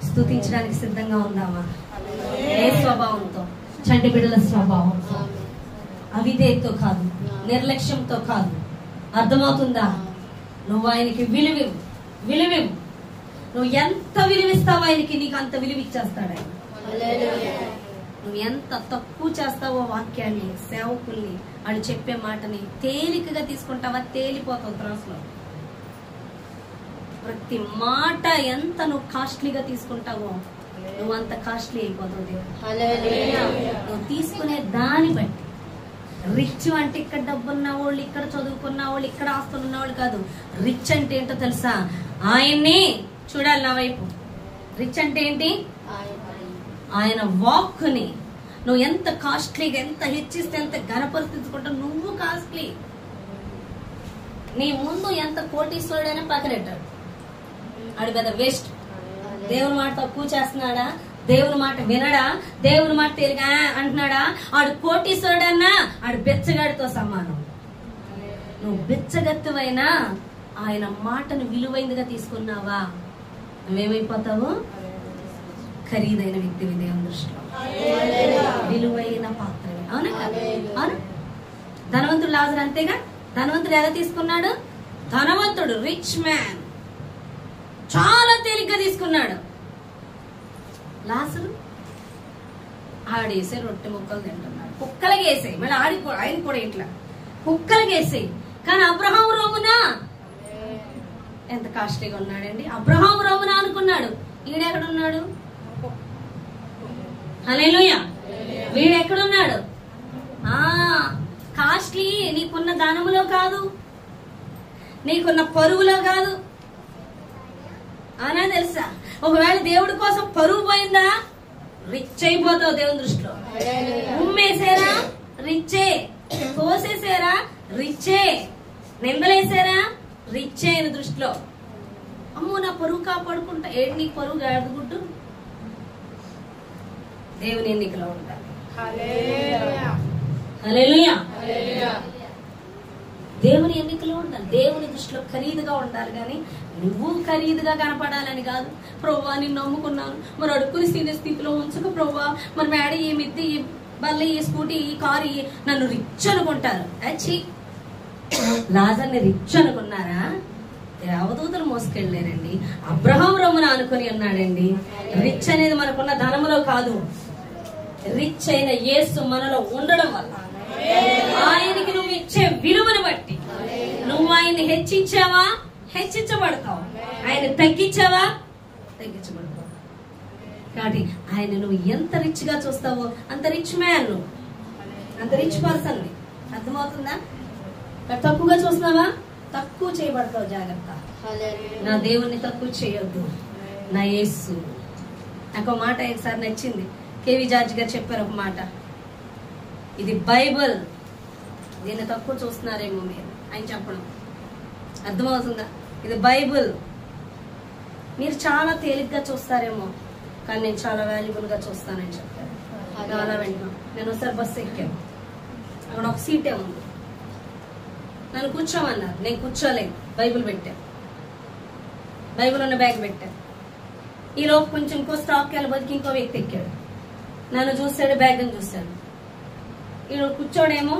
స్తుతించడానికి సిద్ధంగా ఉందామా? ఏ స్వభావంతో? చంటి బిడ్డల స్వభావంతో, అవిధేయతో కాదు, నిర్లక్ష్యంతో కాదు. అర్థమవుతుందా? నువ్వు ఆయనకి విలువివ్వు, విలువివ్వు. నువ్వు ఎంత విలువిస్తావో ఆయనకి, నీకు అంత విలువిచ్చేస్తాడు ఆయన. నువ్వు ఎంత తక్కువ చేస్తావో వాక్యాన్ని, సేవకుల్ని, వాళ్ళు చెప్పే మాటని తేలికగా తీసుకుంటావా, తేలిపోతావు త్రాసులో. ప్రతి మాట ఎంత నువ్వు కాస్ట్లీగా తీసుకుంటావో నువ్వు అంత కాస్ట్లీ అయిపోతావు దేవుడు. నువ్వు తీసుకునే దాన్ని బట్టి. రిచ్ అంటే ఇక్కడ డబ్బున్న వాళ్ళు, ఇక్కడ చదువుకున్న వాళ్ళు, ఇక్కడ ఆస్తులు ఉన్న వాళ్ళు కాదు. రిచ్ అంటే ఏంటో తెలుసా? ఆయన్ని చూడాలి నా వైపు. రిచ్ అంటే ఏంటి? ఆయన వాక్కుని నువ్వు ఎంత కాస్ట్లీగా, ఎంత హెచ్చిస్తే, ఎంత ఘనపరిస్థితుకుంటావు. నువ్వు కాస్ట్లీ. నీ ముందు ఎంత కోటీశ్వరుడైనా పక్కనెట్టాడు, ఆడు పెద్ద వేస్ట్. దేవుని మాట తక్కువ చేస్తున్నాడా? దేవుని మాట వినడా? దేవుని మాట తిరిగా అంటున్నాడా? ఆడు కోటీశ్వరుడన్నా ఆడు బెచ్చగాడితో సమానం. నువ్వు బెచ్చగత్తువైనా ఆయన మాటను విలువైనదిగా తీసుకున్నావా, నువ్వేమైపోతావు? ఖరీదైన వ్యక్తివి దేవుని దృష్టిలో, విలువైన పాత్రవి. అవునా కదా? అవునా? ధనవంతుడు లాజరు అంతేగా. ధనవంతుడు ఎలా తీసుకున్నాడు? ధనవంతుడు రిచ్ మ్యాన్ చాలా తేలిగ్గా తీసుకున్నాడు. లాజరు ఆడేసే రొట్టె ముక్కలు తింటున్నాడు, కుక్కలకి వేసాయి. మళ్ళీ ఆయన కూడా ఇట్లా కుక్కలకి వేసాయి. కానీ అబ్రహాం రోమున ఎంత కాస్ట్లీగా ఉన్నాడండి. అబ్రహాం రోమున అనుకున్నాడు. ఈడెక్కడున్నాడు? హల్లెలూయా. వీడెక్కడున్నాడు? కాస్ట్లీ నీకున్న దానములో కాదు, నీకున్న పరువులో కాదు. అనా తెలుసా? ఒకవేళ దేవుడి కోసం పరువు పోయిందా, రిచ్ అయిపోతావు దేవుని దృష్టిలో. ఉమ్మేసారా, రిచ్చే. తోసేసారా, రిచ్చే. నిందలేసారా, రిచ్చే ఆయన దృష్టిలో. అమ్మో నా పరువు కాపాడుకుంటా. ఏంటి నీ పరువు గాడిదగుడ్డు? దేవుని ఎన్నికలో ఉంటారు. హల్లెలూయా. దేవుని ఎన్నికలో ఉండాలి, దేవుని దృష్టిలో ఖరీదుగా ఉండాలి. కానీ నువ్వు ఖరీదుగా కనపడాలని కాదు. ప్రభువా నిన్ను నమ్ముకున్నాను, మరి అడుక్కుని స్థితిలో ఉంచక ప్రభువా, మరి మేడ ఈ మిద్ది, ఈ బల్లి, ఈ స్కూటీ, ఈ కారు, నన్ను రిచ్ అనుకుంటారు. అచ్చి, లాజర్ని రిచ్ అనుకున్నారా? దేవదూతలు మోసుకెళ్ళారండి. అబ్రహాం రొమ్మున అనుకుని ఉన్నాడండి. రిచ్ అనేది మనకున్న ధనములో కాదు, రిచ్ అయిన యేసు మనలో ఉండడం వల్ల, ఆయనకి నువ్వు ఇచ్చే విలువను బట్టి. నువ్వు ఆయన్ని హెచ్చించావా, హెచ్చించబడతావు. ఆయన తగ్గించావా, తగ్గించబడతావు. కాబట్టి ఆయన నువ్వు ఎంత రిచ్ గా చూస్తావో అంత రిచ్ మ్యాన్, నువ్వు అంత రిచ్ పర్సన్. అర్థమవుతుందా? తక్కువగా చూస్తున్నావా, తక్కువ చేయబడతావు. జాగ్రత్త. నా దేవుణ్ణి తక్కువ చేయొద్దు. నా యేసు. నాకు ఒక మాట ఒకసారి నచ్చింది. కేవి జార్జ్ గారు చెప్పారు ఒక మాట. ఇది బైబుల్, దీన్ని తక్కువ చూస్తున్నారేమో మీరు, ఆయన చెప్పడం. అర్థమవుతుందా? ఇది బైబుల్, మీరు చాలా తేలిగ్గా చూస్తారేమో, కానీ నేను చాలా వాల్యుబుల్ గా చూస్తానని చెప్పారు. అలా వింటున్నాను. నేను ఒకసారి బస్సు ఎక్కాను, అక్కడ ఒక సీటే ఉంది. నన్ను కూర్చోమన్నారు, నేను కూర్చోలేదు. బైబుల్ పెట్టాను, బైబుల్ ఉన్న బ్యాగ్ పెట్టాను. ఈ లోపు కొంచెం ఇంకో స్టాప్కి వెళ్ళబోదికి ఇంకో వ్యక్తి ఎక్కాడు. నన్ను చూసాడు, బ్యాగ్ అని చూశాడు. ఈయన కూర్చోడేమో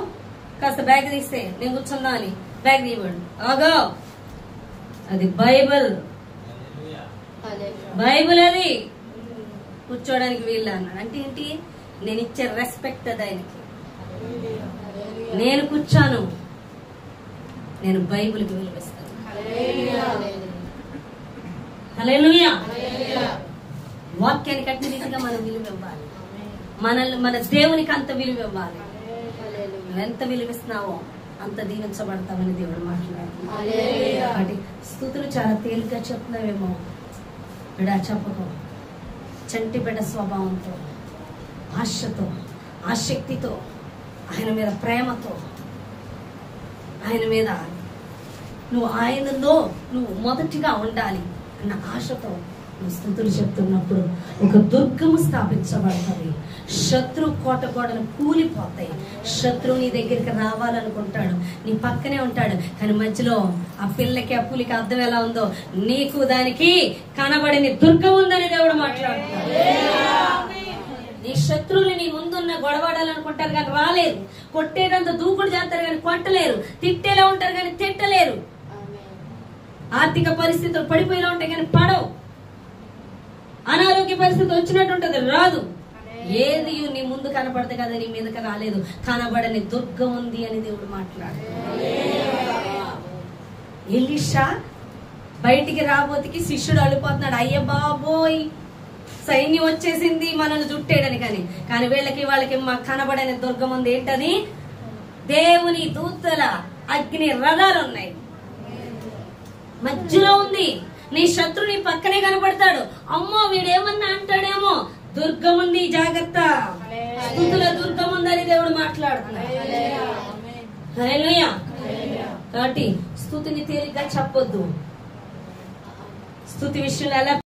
కాస్త బ్యాగ్ తీస్తే నేను కూర్చుందా అని బ్యాగ్ తీయబడు. ఆగో, అది బైబుల్, బైబుల్ అది. కూర్చోడానికి వీళ్ళు అన్నాడు. అంటే ఏంటి? నేను ఇచ్చే రెస్పెక్ట్ అది ఆయనకి. నేను కూర్చాను, నేను బైబిల్కి విలువిస్తాను. హల్లెలూయా. వాక్యానికి అట్టి రీతిగా మనం విలువ ఇవ్వాలి. మన దేవునికి అంత విలువ ఇవ్వాలి. నువ్వెంత విలువిస్తున్నావో అంత దీవించబడతామని దేవుడు మాట్లాడుతున్నాడు. స్తుతులు చాలా తేలిగ్గా చెప్తున్నావేమో, బిడా చెప్పకు. చంటి బిడ్డ స్వభావంతో, ఆశతో, ఆసక్తితో, ఆయన మీద ప్రేమతో, ఆయన మీద నువ్వు ఆయనలో నువ్వు మొదటిగా ఉండాలి అన్న ఆశతో నువ్వు స్తుతులు చెప్తున్నప్పుడు ఒక దుర్గము స్థాపించబడుతుంది. శత్రు కోట గోడలు కూలిపోతాయి. శత్రువు నీ దగ్గరికి రావాలనుకుంటాడు, నీ పక్కనే ఉంటాడు, కానీ మధ్యలో ఆ పిల్లకి ఆ పులికి అర్థం ఎలా ఉందో నీకు దానికి కనబడిన దుర్గం ఉందని దేవుడు మాట్లాడుతున్నాడు. నీ శత్రువులు నీ ముందున్న గొడవడాలనుకుంటారు కానీ రాలేరు. కొట్టేటంత దూకుడు చేస్తారు కానీ కొట్టలేరు. తిట్టేలా ఉంటారు కానీ తిట్టలేరు. ఆర్థిక పరిస్థితులు పడిపోయేలా ఉంటాయి కానీ పడవు. అనారోగ్య పరిస్థితి వచ్చినట్టు ఉంటది, రాదు. ఏది నీ ముందు కనపడదు కదా, నీ మీదకి రాలేదు. కనబడని దుర్గం ఉంది అని దేవుడు మాట్లాడు. ఎలీషా బయటికి రాబోతికి శిష్యుడు అడిపోతున్నాడు, అయ్య బాబోయ్ సైన్యం వచ్చేసింది మనల్ని చుట్టేయడానికి కానీ వాళ్ళకి మా కనబడని దుర్గం ఉంది. ఏంటని? దేవుని దూతల అగ్ని రథాలు ఉన్నాయి, మధ్యలో ఉంది. నీ శత్రు నీ పక్కనే కనబడతాడు. అమ్మో వీడేమన్నా అంటాడేమో, దుర్గం ఉంది, జాగ్రత్త. స్తుతుల దుర్గం ఉందని దేవుడు మాట్లాడుతున్నాడు. హల్లెలూయా. కాబట్టి స్తుతిని తేలిగ్గా చెప్పొద్దు. స్తుతి విషయంలో ఎలా